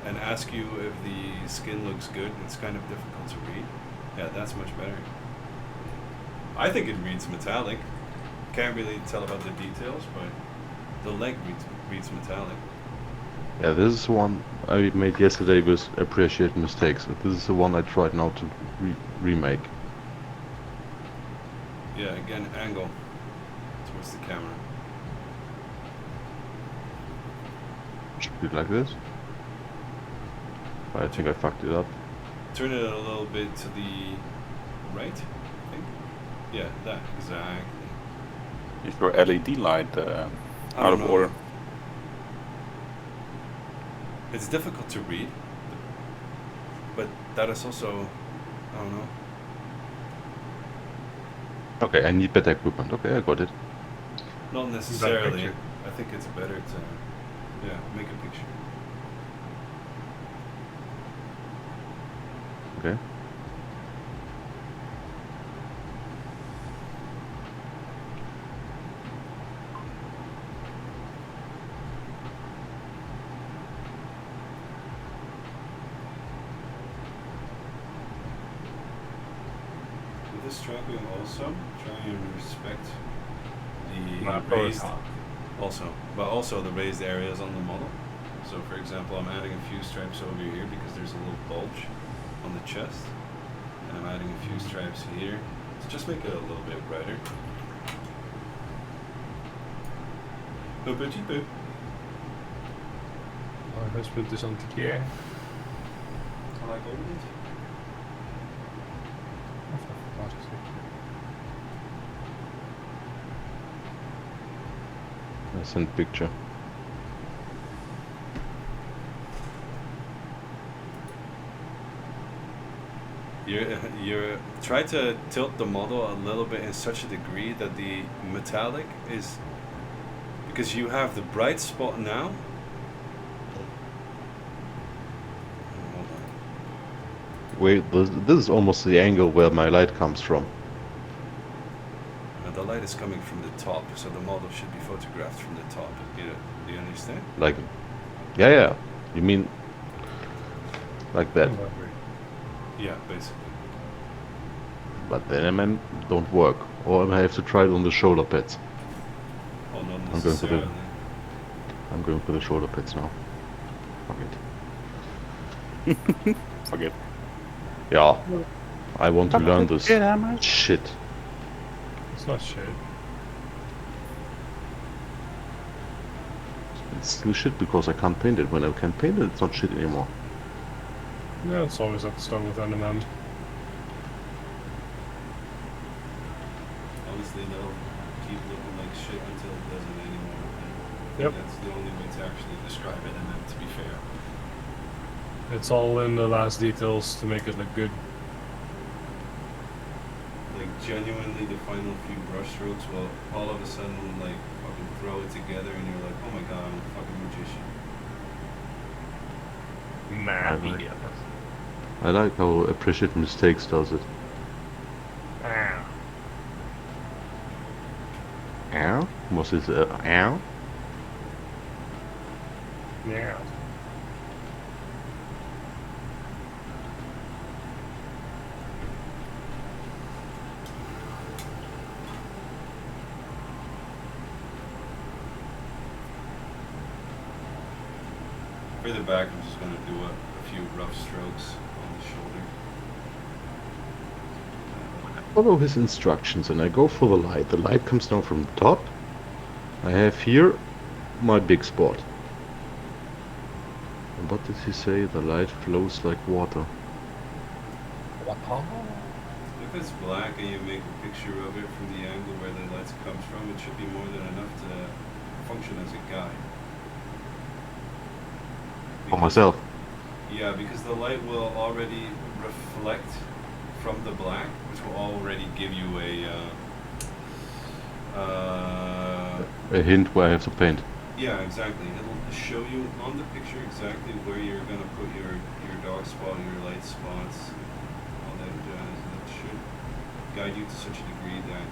[SPEAKER 1] and ask you if the skin looks good, it's kind of difficult to read. Yeah, that's much better. I think it reads metallic. Can't really tell about the details, but the leg reads metallic.
[SPEAKER 3] Yeah, this is the one I made yesterday with appreciate mistakes. This is the one I tried now to remake.
[SPEAKER 1] Yeah, again, angle towards the camera.
[SPEAKER 3] Should be like this. I think I fucked it up.
[SPEAKER 1] Turn it a little bit to the right, I think. Yeah, that, exactly.
[SPEAKER 4] Is your LED light out of order?
[SPEAKER 1] It's difficult to read, but that is also, I don't know.
[SPEAKER 3] Okay, I need better equipment. Okay, I got it.
[SPEAKER 1] Not necessarily.
[SPEAKER 5] picture.
[SPEAKER 1] I think it's better to, yeah, make a picture.
[SPEAKER 3] Okay.
[SPEAKER 1] With this strapping also, try and respect the
[SPEAKER 5] Not
[SPEAKER 1] raised,
[SPEAKER 5] both.
[SPEAKER 1] also the raised areas on the model. So for example, I'm adding a few stripes over here because there's a little bulge on the chest. And I'm adding a few stripes here to just make it a little bit brighter. Un petit peu.
[SPEAKER 5] Let's put this on here.
[SPEAKER 1] I like all of it.
[SPEAKER 3] I sent picture.
[SPEAKER 1] You're try to tilt the model a little bit in such a degree that the metallic is, because you have the bright spot now. Hold on.
[SPEAKER 3] Wait, this is almost the angle where my light comes from.
[SPEAKER 1] The light is coming from the top, so the model should be photographed from the top. Do you understand?
[SPEAKER 3] Like, yeah. You mean like that?
[SPEAKER 1] Yeah, basically.
[SPEAKER 3] But the MM don't work, or I have to try it on the shoulder pads.
[SPEAKER 1] Oh, not
[SPEAKER 3] I'm going for the-
[SPEAKER 1] necessarily.
[SPEAKER 3] I'm going for the shoulder pads now. Fuck it.
[SPEAKER 4] Forget.
[SPEAKER 3] Yeah, I want to learn this shit.
[SPEAKER 5] It's not shit.
[SPEAKER 3] It's still shit because I can't paint it. When I can paint it, it's not shit anymore.
[SPEAKER 5] Yeah, it's always at the start with NMM.
[SPEAKER 1] Honestly, they'll keep looking like shit until it doesn't anymore. And
[SPEAKER 5] Yep.
[SPEAKER 1] That's the only way to actually describe it, and then to be fair.
[SPEAKER 5] It's all in the last details to make it look good.
[SPEAKER 1] Like genuinely, the final few brush strokes will all of a sudden like fucking throw it together, and you're like, oh my god, I'm a fucking magician.
[SPEAKER 3] I like how appreciate mistakes does it. Ow? Was it ow?
[SPEAKER 5] Yeah.
[SPEAKER 1] For the back, I'm just gonna do a few rough strokes on the shoulder.
[SPEAKER 3] Follow his instructions and I go for the light. The light comes down from the top. I have here my big spot. And what did he say? The light flows like water.
[SPEAKER 1] If it's black and you make a picture of it from the angle where the light comes from, it should be more than enough to function as a guide.
[SPEAKER 3] For myself.
[SPEAKER 1] Yeah, because the light will already reflect from the black, which will already give you a
[SPEAKER 3] A hint where I have to paint.
[SPEAKER 1] Yeah, exactly. It'll show you on the picture exactly where you're gonna put your dark spot, your light spots, all that jazz. And it should guide you to such a degree that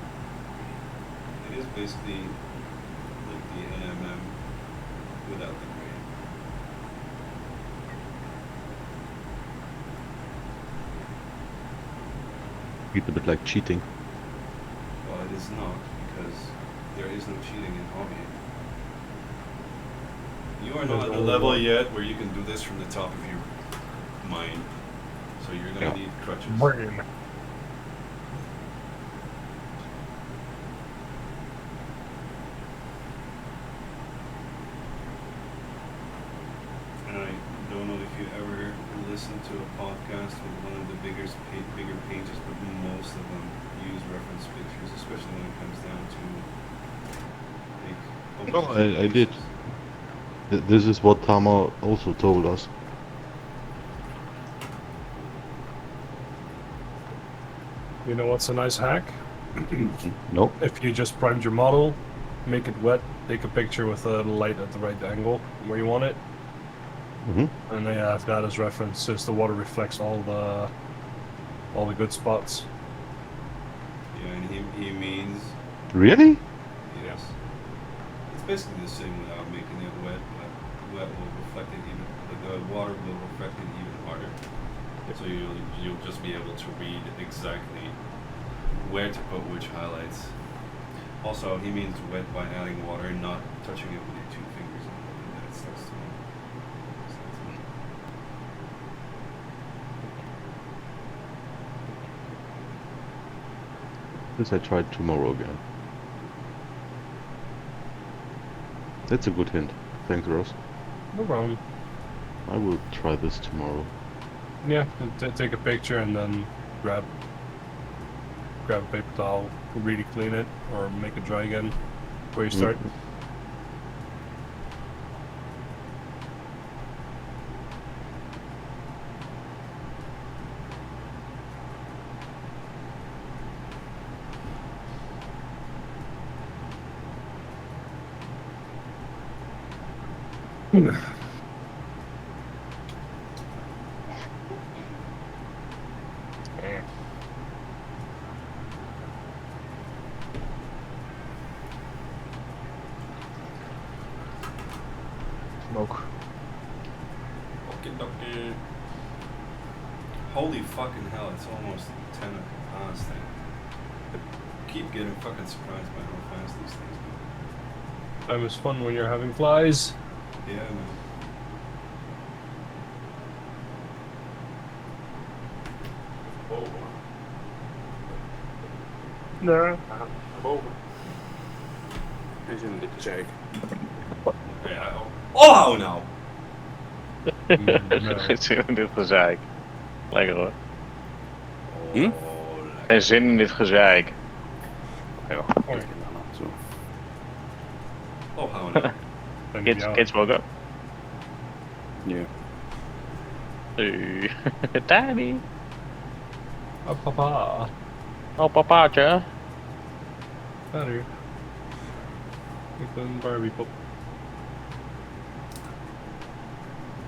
[SPEAKER 1] it is basically like the NMM without the grade.
[SPEAKER 3] It's a bit like cheating.
[SPEAKER 1] Well, it is not, because there is no cheating in hobby. You are not at a level yet where you can do this from the top of your mind. So you're gonna need crutches.
[SPEAKER 5] Brain.
[SPEAKER 1] And I don't know if you ever listened to a podcast with one of the bigger pages, but most of them use reference pictures, especially when it comes down to like.
[SPEAKER 3] No, I did. This is what Tama also told us.
[SPEAKER 5] You know what's a nice hack?
[SPEAKER 3] Nope.
[SPEAKER 5] If you just primed your model, make it wet, take a picture with a light at the right angle where you want it,
[SPEAKER 3] Mm-hmm.
[SPEAKER 5] and then have that as reference, since the water reflects all the good spots.
[SPEAKER 1] Yeah, and he means
[SPEAKER 3] Really?
[SPEAKER 1] yes. It's basically the same without making it wet, but wet will reflect it even. The water will reflect it even harder. So you'll just be able to read exactly where to put which highlights. Also, he means wet by adding water, not touching it with your 2 fingers. And that starts to.
[SPEAKER 3] This I tried tomorrow again. That's a good hint. Thanks, Ross.
[SPEAKER 5] No problem.
[SPEAKER 3] I will try this tomorrow.
[SPEAKER 5] Yeah, take a picture and then grab a paper towel, really clean it, or make it dry again before you start. Smoke.
[SPEAKER 1] Okay. Holy fucking hell, it's almost 10 past thing. I keep getting fucking surprised by how fast these things go.
[SPEAKER 5] Time is fun when you're having flies.
[SPEAKER 1] Yeah, man.
[SPEAKER 5] No.
[SPEAKER 4] Is in the check.
[SPEAKER 1] Yeah, oh no!
[SPEAKER 2] Geen zin in dit gezeik. Lekker hoor.
[SPEAKER 4] Hm?
[SPEAKER 2] Geen zin in dit gezeik.
[SPEAKER 4] Ja, zo.
[SPEAKER 1] Oh, how no.
[SPEAKER 2] Kids woke up.
[SPEAKER 4] Yeah.
[SPEAKER 2] Hey. Daddy.
[SPEAKER 5] Oh, papa.
[SPEAKER 2] Oh, papaatje.
[SPEAKER 5] Better. Ik ben Barbie pop.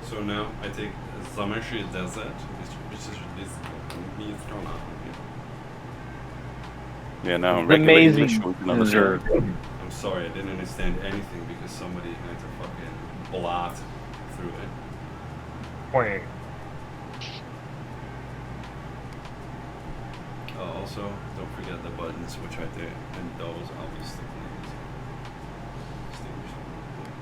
[SPEAKER 1] So now I take Zameshi Desert, which is this means
[SPEAKER 4] Yeah, now
[SPEAKER 2] The
[SPEAKER 4] regular
[SPEAKER 2] amazing
[SPEAKER 4] English we can understand.
[SPEAKER 1] I'm sorry, I didn't understand anything because somebody had to fucking blot through it.
[SPEAKER 5] Quack.
[SPEAKER 1] Also, don't forget the buttons, which I did, and those obviously please. Extinguish them real quick.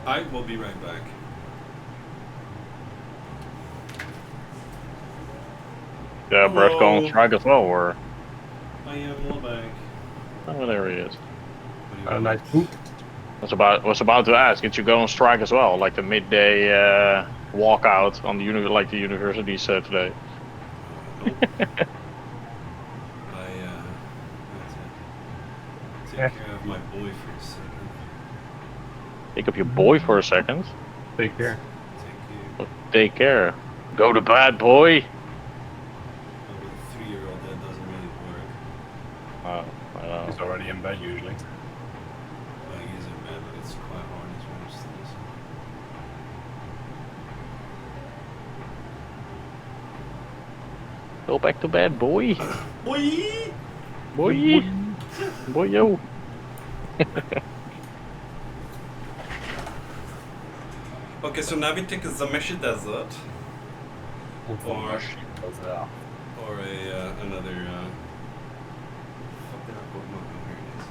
[SPEAKER 1] I will be right back.
[SPEAKER 2] Yeah, Brett going
[SPEAKER 1] Hello.
[SPEAKER 2] strike as well, or
[SPEAKER 1] I am all back.
[SPEAKER 2] oh, there he is.
[SPEAKER 1] What do you want?
[SPEAKER 5] Nice poop.
[SPEAKER 2] Was about to ask, did you go on strike as well, like the midday walkout on the like the university said today?
[SPEAKER 1] Nope. I had to take care of my boy for a second.
[SPEAKER 2] Pick up your boy for a second.
[SPEAKER 5] Take care.
[SPEAKER 1] Take care.
[SPEAKER 2] Take care. Go to bed, boy.
[SPEAKER 1] With a 3-year-old, that doesn't really work.
[SPEAKER 2] I know.
[SPEAKER 5] He's already in bed usually.
[SPEAKER 1] He is in bed, but it's quite hard as well. Still.
[SPEAKER 2] Go back to bed, boy.
[SPEAKER 1] Boy!
[SPEAKER 2] Boy. Boy, yo.
[SPEAKER 1] Okay, so now we take a Zameshi Desert or another. Fuck it up, here it is.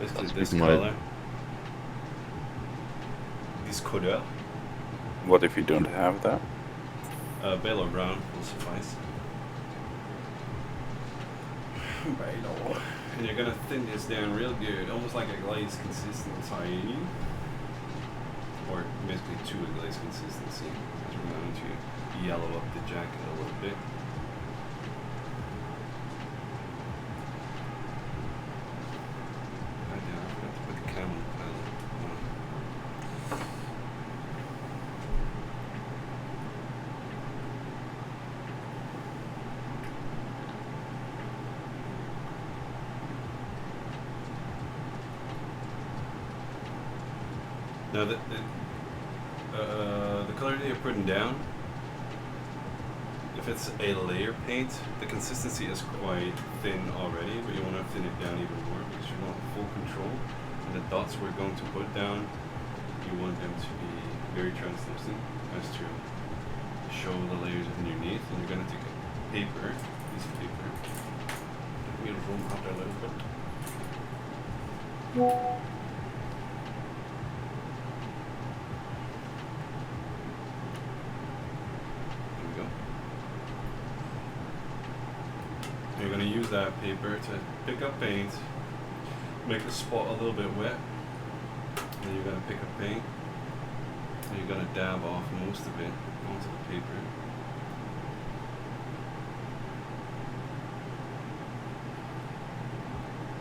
[SPEAKER 1] Basically,
[SPEAKER 3] That's
[SPEAKER 1] this
[SPEAKER 3] my-
[SPEAKER 1] color. This color.
[SPEAKER 4] What if you don't have that?
[SPEAKER 1] Pale or brown will suffice. Pale. And you're gonna thin this down real good, almost like a glaze consistency. Or basically to a glaze consistency. Because we're going to yellow up the jacket a little bit. I forgot to put the camel palette on. Now the color that you're putting down, if it's a layer paint, the consistency is quite thin already, but you want to thin it down even more because you want full control. And the dots we're going to put down, you want them to be very translucent as to show the layers underneath. And you're going to take a paper, piece of paper, I'm going to zoom out there a little bit. You're going to use that paper to pick up paint, make the spot a little bit wet, and you're going to pick up paint, and you're going to dab off most of it onto the paper.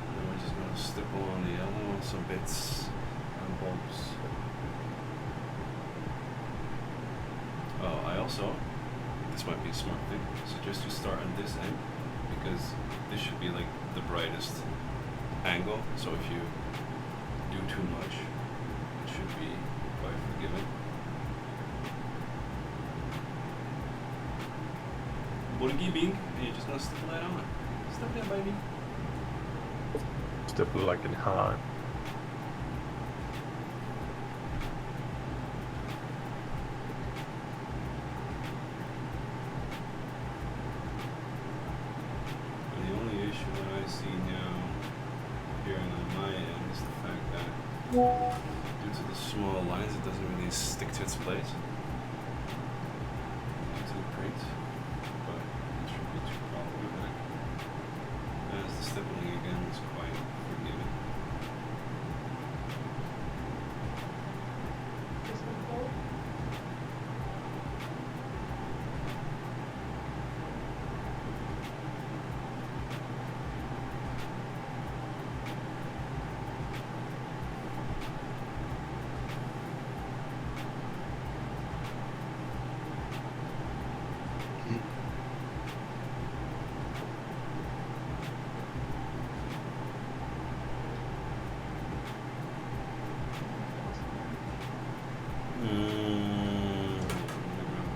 [SPEAKER 1] And then we're just going to stipple on the yellow on some bits and bobs. I also, this might be a smart thing, suggest you start on this end, because this should be like the brightest angle, so if you do too much, it should be quite forgiving. Burgi Bing, and you're just gonna stipple that on. Stipple that, baby.
[SPEAKER 5] Stipple like in high.
[SPEAKER 1] Due to the small lines, it doesn't really stick to its place. To the print, but it should be too problematic. As the stippling again is quite forgiving.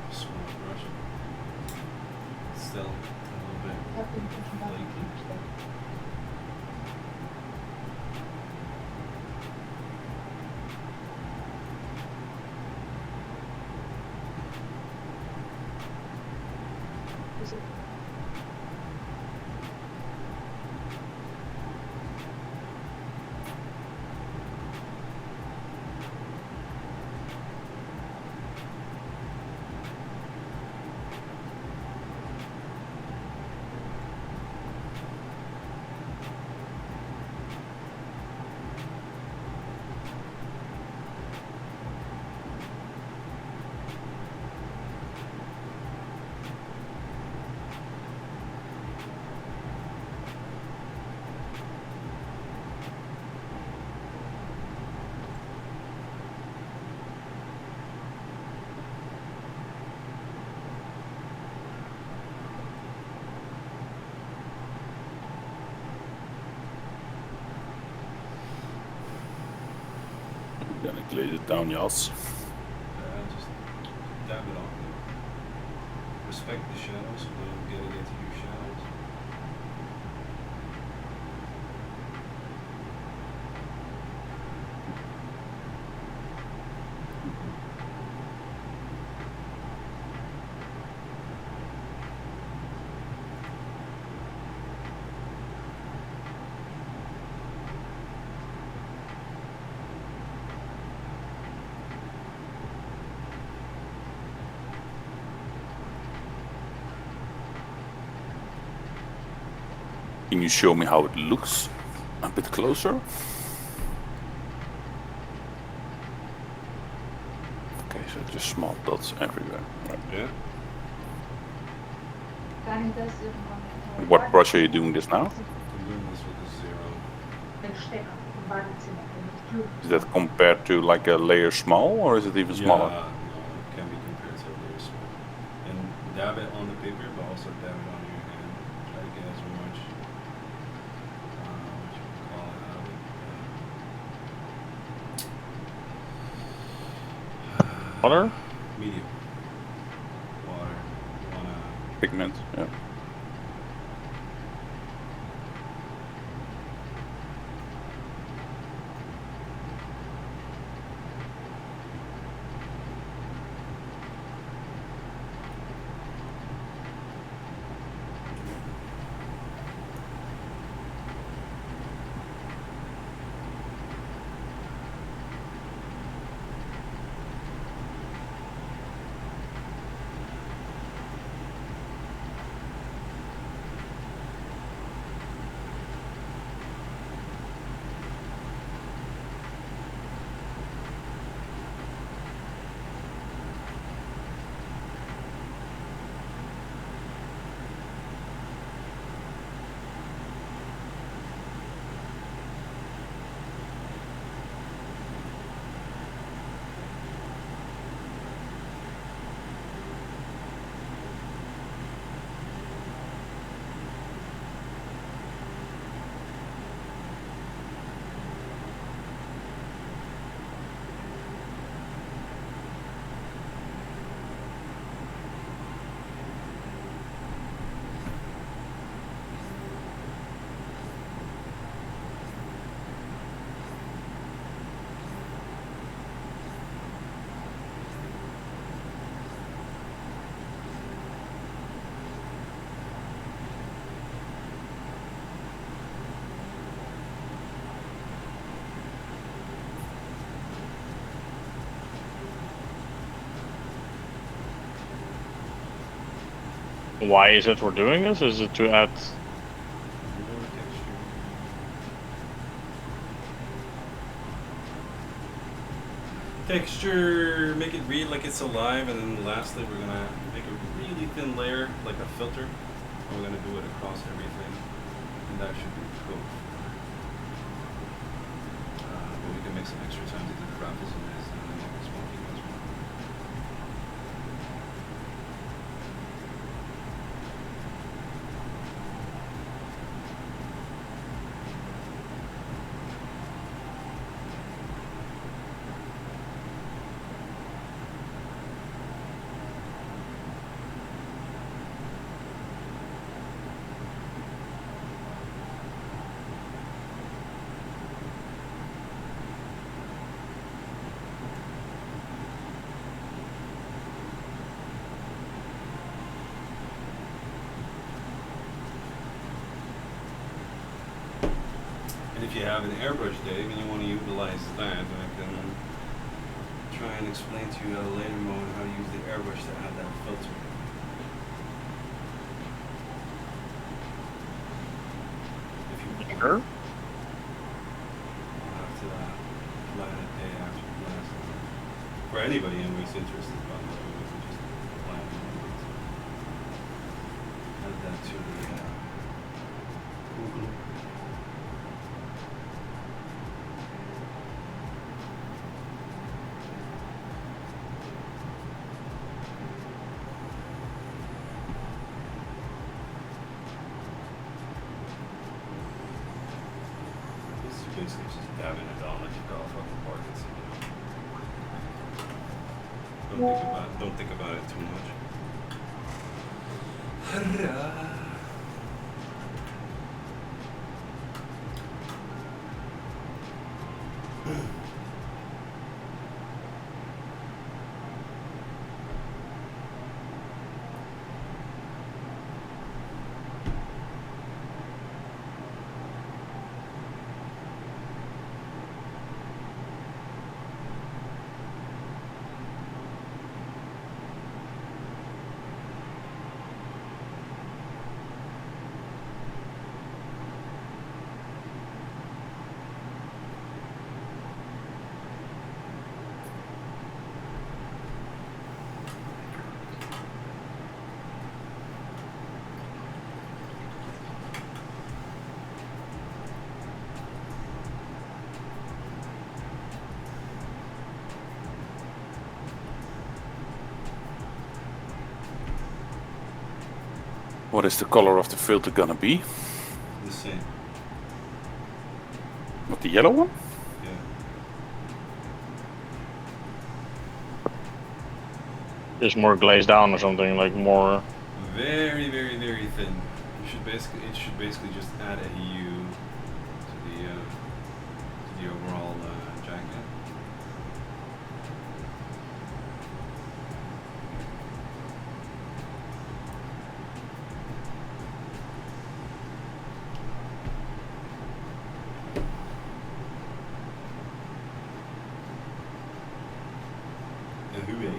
[SPEAKER 1] Small brush. Still a little bit flaky.
[SPEAKER 4] Then ik lees het down, jas.
[SPEAKER 1] Just dab it on. Respect the shadows when getting into your shadows.
[SPEAKER 4] Can you show me how it looks a bit closer? Okay, so just small dots everywhere. Right.
[SPEAKER 1] Yeah.
[SPEAKER 4] What brush are you doing this now?
[SPEAKER 1] I'm doing this with a zero.
[SPEAKER 4] Is that compared to like a layer small, or is it even smaller?
[SPEAKER 1] Yeah, no, it can be compared to a layer small. And dab it on the paper, but also dab it on your hand. Try to get as much, what you call it, out of it.
[SPEAKER 2] Water?
[SPEAKER 1] Medium. Water. You wanna
[SPEAKER 4] Pigment, yeah.
[SPEAKER 2] Why is it we're doing this? Is it to add?
[SPEAKER 1] more texture. Texture, make it read like it's alive, and then lastly we're gonna make a really thin layer, like a filter, and we're gonna do it across everything, and that should be cool. But we can make some extra time to do the graphism and then make it smoky as well. And if you have an airbrush, Dave, and you want to utilize that, I can try and explain to you at a later moment how to use the airbrush to add that filter. If you want.
[SPEAKER 2] Sure.
[SPEAKER 1] I'll have to plan it day after last time. For anybody in who's interested, by the way, we can just plan it. Add that to the Google. This is basically just dabbing it on like you go off on the board and see. Don't think about it too much. Hurrah.
[SPEAKER 4] What is the color of the filter gonna be?
[SPEAKER 1] The same.
[SPEAKER 4] What, the yellow one?
[SPEAKER 1] Yeah.
[SPEAKER 2] Just more glazed down or something, like more.
[SPEAKER 1] Very, very, very thin. It should basically just add a hue to the overall jacket. A hue.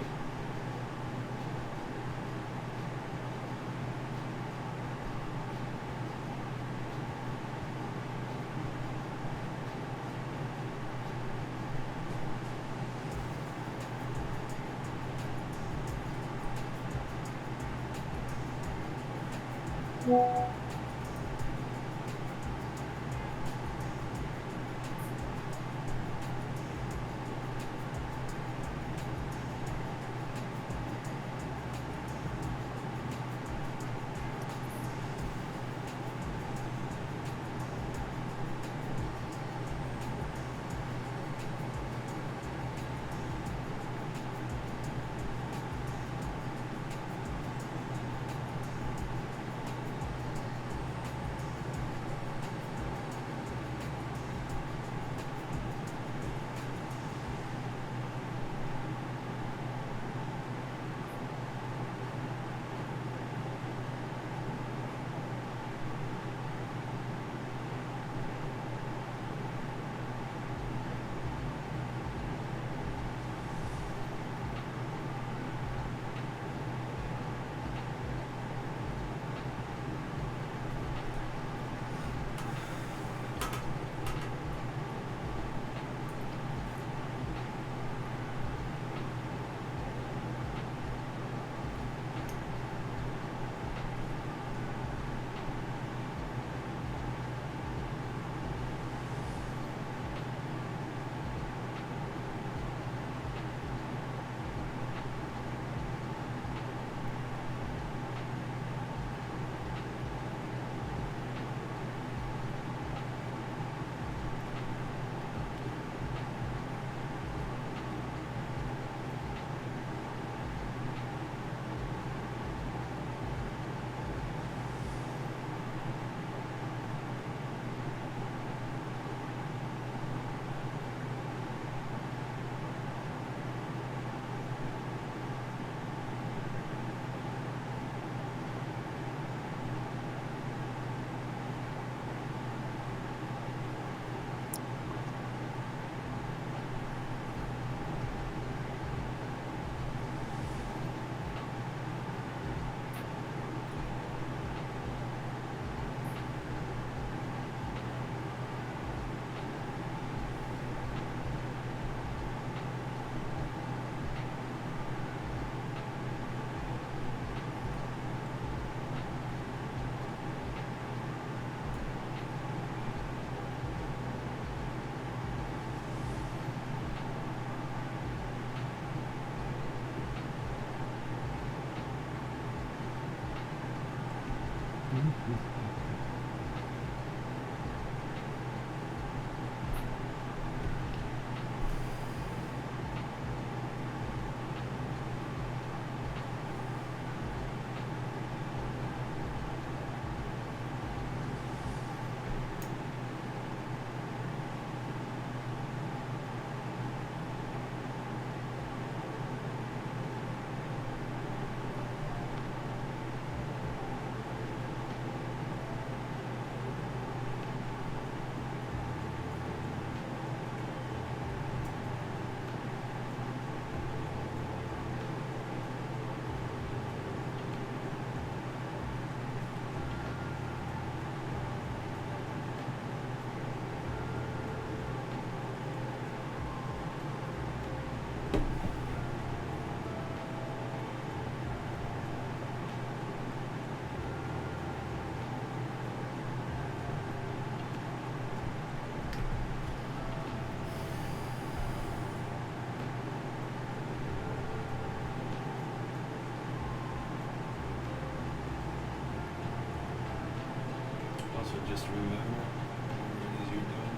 [SPEAKER 1] to remember what it is you're doing,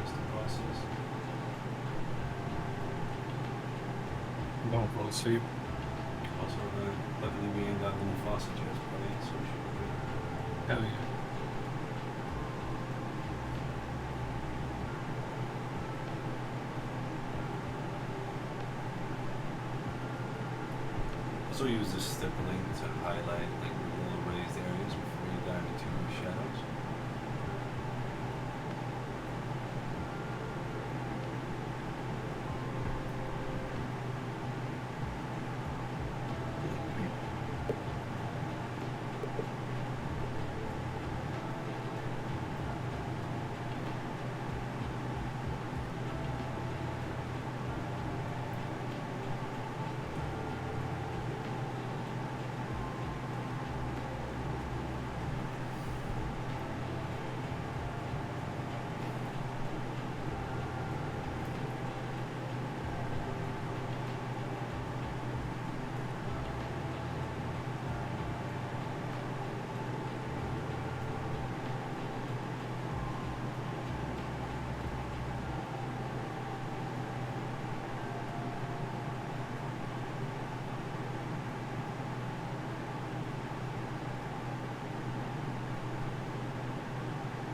[SPEAKER 1] just the process.
[SPEAKER 5] Don't fall asleep.
[SPEAKER 1] Also, luckily we ain't got the Mufasa jets playing, so we should be good.
[SPEAKER 5] Hell yeah.
[SPEAKER 1] Also use this stippling to highlight like little raised areas before you dive into shadows.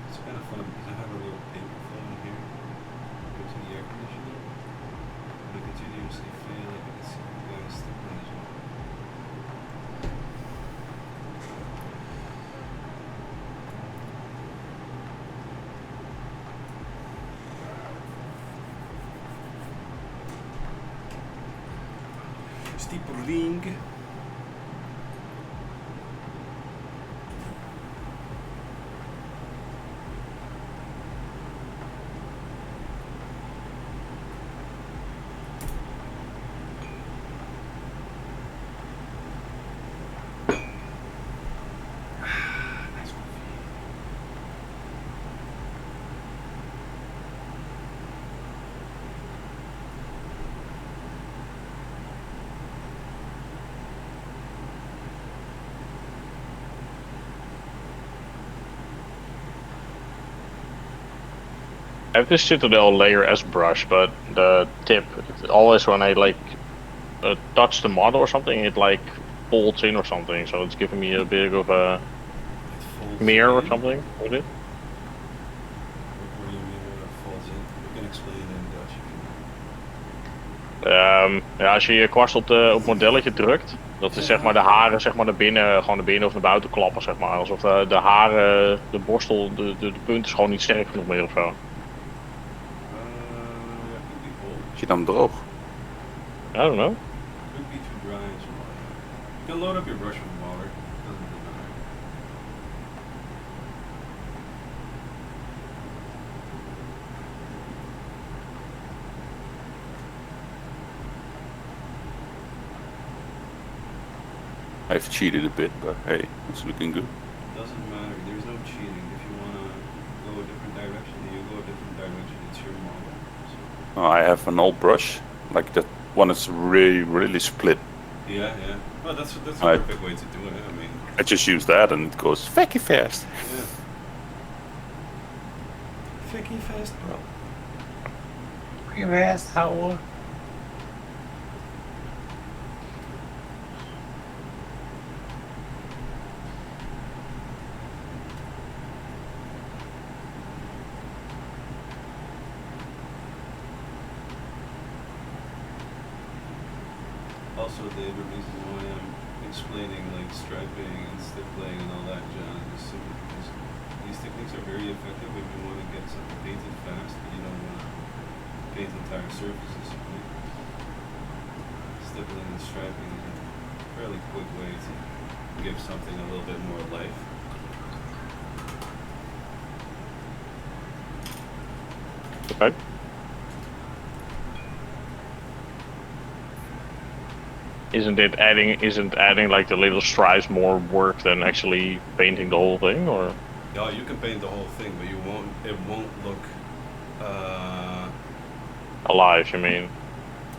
[SPEAKER 1] It's kind of fun because I have a little paper film here. Go to the air conditioner. I continuously feel like I can see the guys stippling as well. Stippling. Nice coffee.
[SPEAKER 2] I have this Citadel layer as brush, but the tip, always when I like touch the model or something, it like folds in or something. So it's giving me a bit of a
[SPEAKER 1] It folds
[SPEAKER 2] mirror or
[SPEAKER 1] in.
[SPEAKER 2] something with it.
[SPEAKER 1] What do you mean when it falls in? You can explain it in Dutch if you want.
[SPEAKER 2] Ja, als je je kwast op het modelletje drukt, dat is zeg maar de haren zeg maar naar binnen, gewoon naar binnen of naar buiten klappen zeg maar. Alsof de haren, de borstel, de punt is gewoon niet sterk genoeg meer of zo.
[SPEAKER 1] Yeah, could be cold.
[SPEAKER 4] Is je dan droog?
[SPEAKER 2] I don't know.
[SPEAKER 1] Could be too dry as well. You can load up your brush with water. Doesn't really matter.
[SPEAKER 4] I've cheated a bit, but hey, it's looking good.
[SPEAKER 1] Doesn't matter. There's no cheating. If you wanna go a different direction, then you go a different direction. It's your model. So,
[SPEAKER 4] I have an old brush, like that one is really split.
[SPEAKER 1] yeah. Well, that's a
[SPEAKER 4] Alright.
[SPEAKER 1] perfect way to do it. I mean,
[SPEAKER 4] I just use that and it goes very fast.
[SPEAKER 1] yeah. Ficky fast, bro. Also, the reason why I'm explaining like striping and stippling and all that jazz is simply because these techniques are very effective if you want to get something painted fast, but you don't want to paint entire surfaces. Right? Stippling and striping is a fairly quick way to give something a little bit more life.
[SPEAKER 2] Okay. Isn't adding like the little stripes more work than actually painting the whole thing, or?
[SPEAKER 1] Yeah, you can paint the whole thing, but it won't look
[SPEAKER 2] Alive, you mean?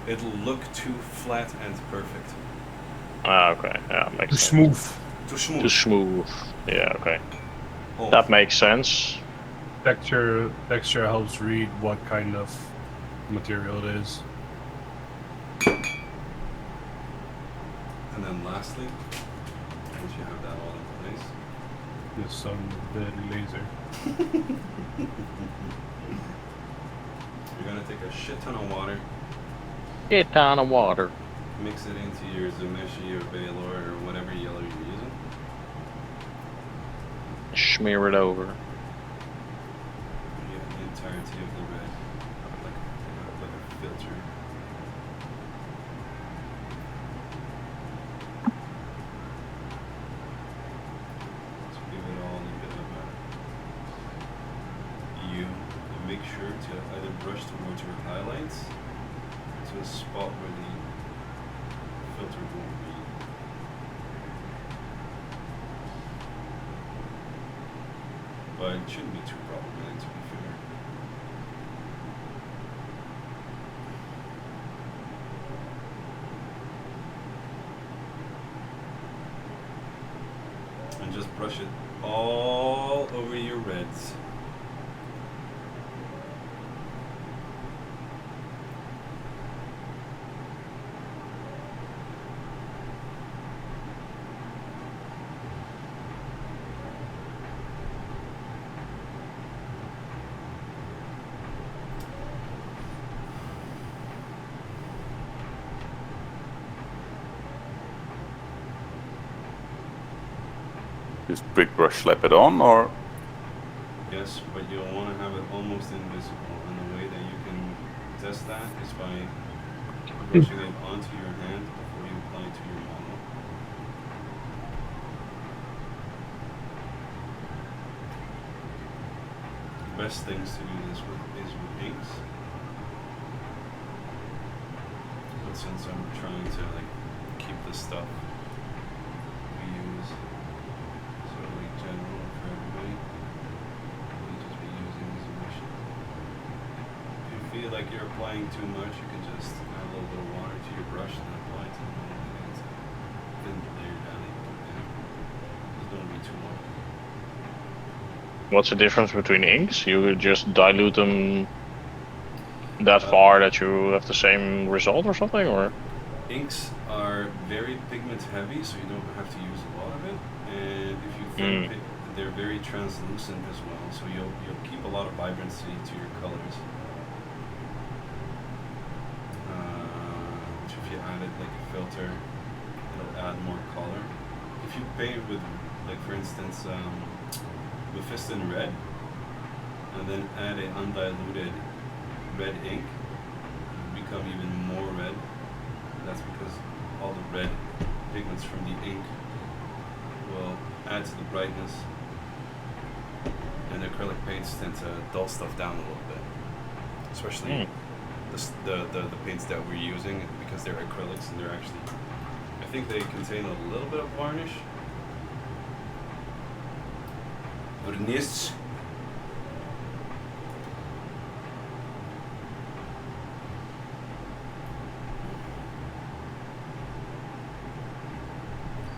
[SPEAKER 1] it'll look too flat and perfect.
[SPEAKER 2] Ah, okay. Yeah, makes
[SPEAKER 5] Too
[SPEAKER 2] sense.
[SPEAKER 5] smooth.
[SPEAKER 1] Too smooth.
[SPEAKER 2] Too smooth. Yeah, okay.
[SPEAKER 1] Oh,
[SPEAKER 2] That makes sense.
[SPEAKER 5] Texture helps read what kind of material it is.
[SPEAKER 1] and then lastly, once you have that all in place,
[SPEAKER 5] Just some deadly laser.
[SPEAKER 1] you're gonna take a shit ton of water,
[SPEAKER 2] Get down of water.
[SPEAKER 1] mix it into your Zumeshi or Baylor or whatever yellow you're using.
[SPEAKER 2] Smear it over.
[SPEAKER 1] You get the entirety of the red, like a filter. So give it all a bit of a hue, and make sure to either brush towards your highlights to a spot where the filter won't be. But it shouldn't be too problematic, to be fair. And just brush it all over your reds.
[SPEAKER 4] Just brick brush slap it on, or
[SPEAKER 1] Yes, but you'll want to have it almost invisible. And the way that you can test that is by brushing it onto your hand before you apply it to your model. The best things to do this with is with inks. But since I'm trying to like keep the stuff we use sort of like general for everybody, we'll just be using this machine. If you feel like you're applying too much, you can just add a little bit of water to your brush and then apply it to the model again. So thin the layer down even down. Just don't be too long.
[SPEAKER 2] What's the difference between inks? You just dilute them that far that you have the same result or something, or?
[SPEAKER 1] Inks are very pigment heavy, so you don't have to use a lot of it. And if you flip it, they're very translucent as well, so you'll keep a lot of vibrancy to your colors. Which if you added like a filter, it'll add more color. If you paint with, like for instance, Mephiston red, and then add an undiluted red ink, it'll become even more red. That's because all the red pigments from the ink will add to the brightness, and acrylic paints tend to dull stuff down a little bit, especially the paints that we're using, because they're acrylics and they're actually, I think they contain a little bit of varnish. Vernis.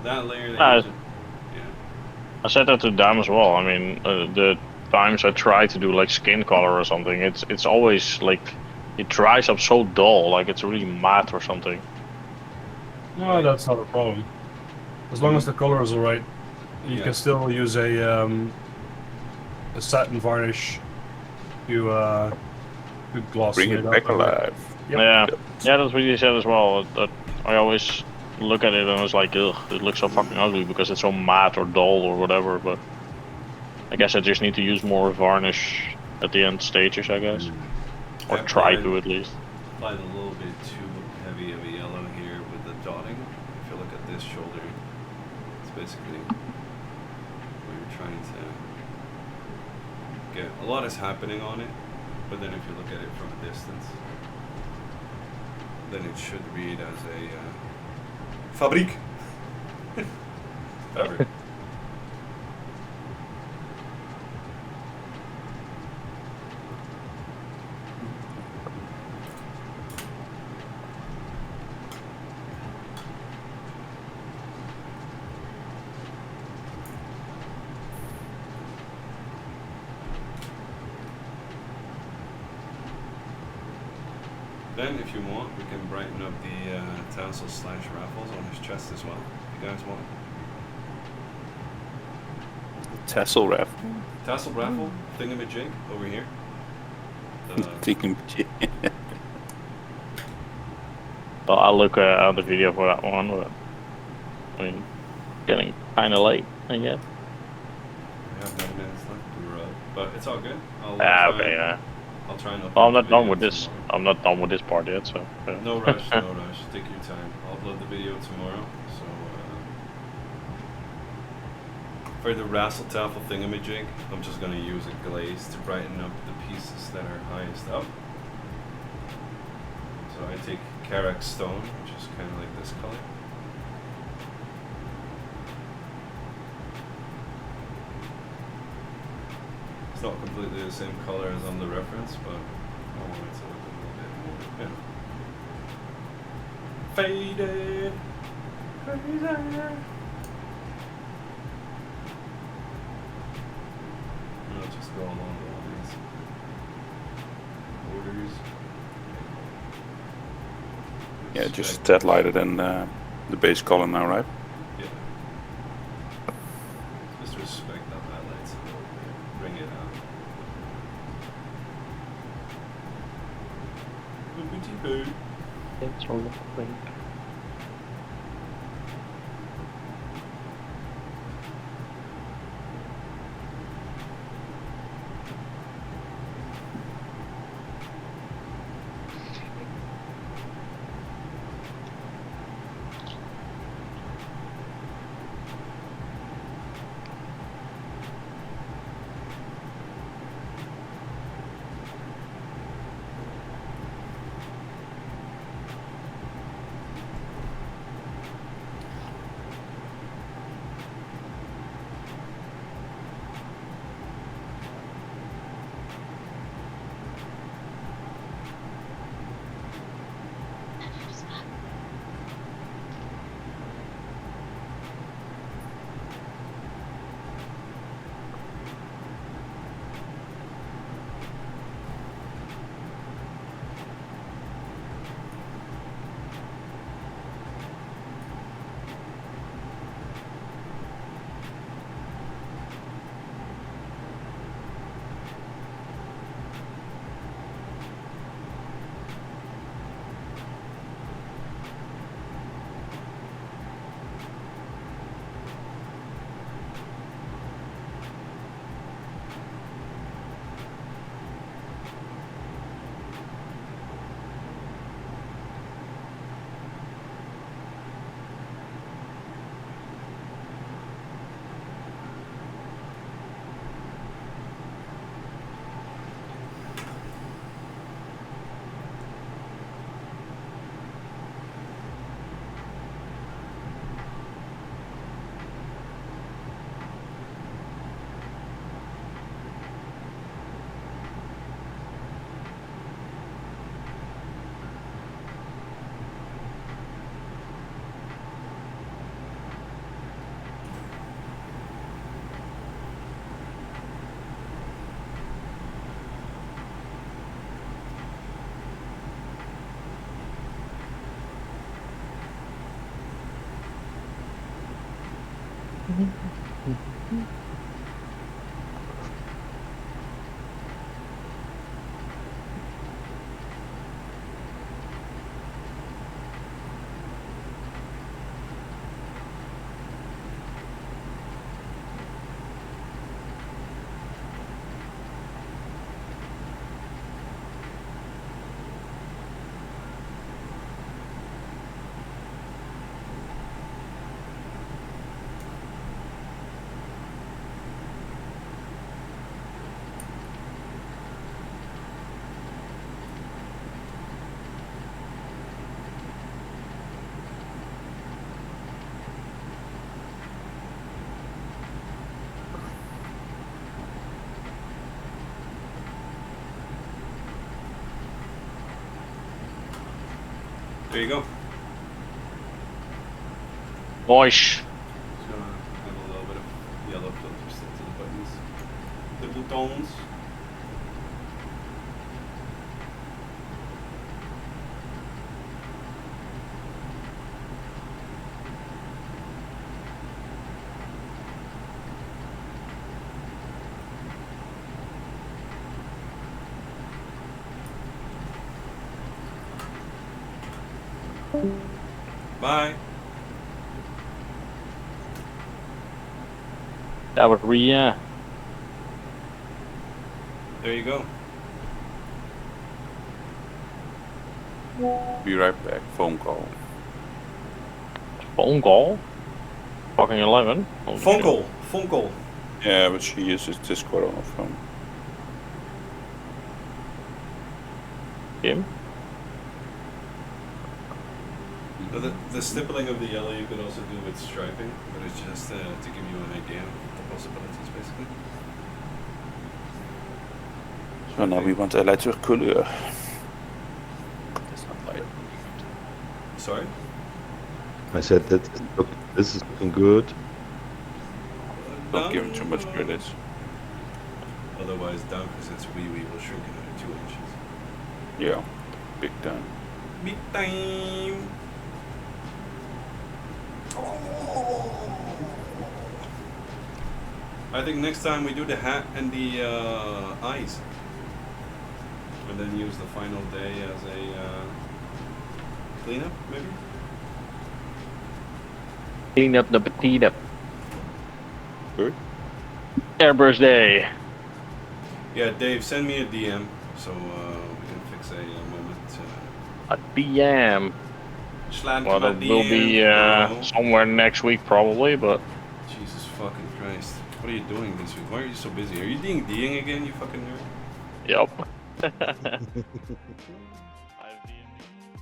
[SPEAKER 1] That layer that you
[SPEAKER 2] I said that to Dam as well. I mean, the times I try to do like skin color or something, it's always like it dries up so dull, like it's really matte or something.
[SPEAKER 5] No, that's not a problem. As long as the color is alright, you can still use a satin varnish to gloss
[SPEAKER 4] bring it back alive.
[SPEAKER 5] Yep.
[SPEAKER 2] Yeah, that's what you said as well. That I always look at it and it's like, ugh, it looks so fucking ugly because it's so matte or dull or whatever. But I guess I just need to use more varnish at the end stages, I guess, or try to at least.
[SPEAKER 1] Applied a little bit too heavy of a yellow here with the dotting. If you look at this shoulder, it's basically we're trying to get a lot is happening on it, but then if you look at it from a distance, then it should read as a fabriek. Fabric. Then, if you want, we can brighten up the tassel / raffles on his chest as well. If you guys want.
[SPEAKER 4] Tassel raffle.
[SPEAKER 1] Tassel raffle thingamajig over here.
[SPEAKER 4] Thingamajig.
[SPEAKER 2] Well, I'll look at the video for that one, but I mean, getting kind of late, I guess.
[SPEAKER 1] We have 9 minutes left, but it's all good. I'll
[SPEAKER 2] Okay, yeah.
[SPEAKER 1] I'll try and upload
[SPEAKER 2] Well, I'm
[SPEAKER 1] the
[SPEAKER 2] not done
[SPEAKER 1] video
[SPEAKER 2] with this.
[SPEAKER 1] tomorrow.
[SPEAKER 2] I'm not done with this part yet, so.
[SPEAKER 1] No rush, no rush. Take your time. I'll upload the video tomorrow. So for the Rasseltafel thingamajig, I'm just gonna use a glaze to brighten up the pieces that are highest up. So I take Karak stone, which is kind of like this color. It's not completely the same color as on the reference, but I want it to look a little bit more, faded. Faded. And I'll just go along all these borders.
[SPEAKER 4] Yeah, just that lighter than the base color now, right?
[SPEAKER 1] Yeah. Just respect the highlights a little bit. Bring it out. Boopity-boo.
[SPEAKER 2] It's all quick.
[SPEAKER 1] There you go.
[SPEAKER 2] Nice.
[SPEAKER 1] Just gonna have a little bit of yellow filter stick to the buttons. The buttons. Bye.
[SPEAKER 2] That was Ria.
[SPEAKER 1] There you go.
[SPEAKER 4] Be right back. Phone call.
[SPEAKER 2] Phone call? Fucking 11. Holy
[SPEAKER 1] Phone
[SPEAKER 2] shit.
[SPEAKER 1] call. Phone call.
[SPEAKER 4] Yeah, but she uses Discord on her phone.
[SPEAKER 2] Kim?
[SPEAKER 1] The stippling of the yellow you could also do with striping, but it's just to give you an idea of the possibilities, basically.
[SPEAKER 4] So now we want electric kleur. That's not light.
[SPEAKER 1] Sorry?
[SPEAKER 3] I said that this is looking good.
[SPEAKER 4] Don't give him too much credit.
[SPEAKER 1] Otherwise, down because it's wee will shrink another 2 inches.
[SPEAKER 4] Yeah, big time.
[SPEAKER 1] Big time. I think next time we do the hat and the eyes, and then use the final day as a cleanup, maybe.
[SPEAKER 2] Clean up the petite up.
[SPEAKER 4] Good.
[SPEAKER 2] Airbrush Day.
[SPEAKER 1] Yeah, Dave, send me a DM so we can fix a moment.
[SPEAKER 2] A DM.
[SPEAKER 1] Slide
[SPEAKER 2] Well,
[SPEAKER 1] to my
[SPEAKER 2] that will be
[SPEAKER 1] DMs, bro.
[SPEAKER 2] somewhere next week probably, but
[SPEAKER 1] Jesus fucking Christ. What are you doing this week? Why are you so busy? Are you Ding again, you fucking nerd?
[SPEAKER 2] yep.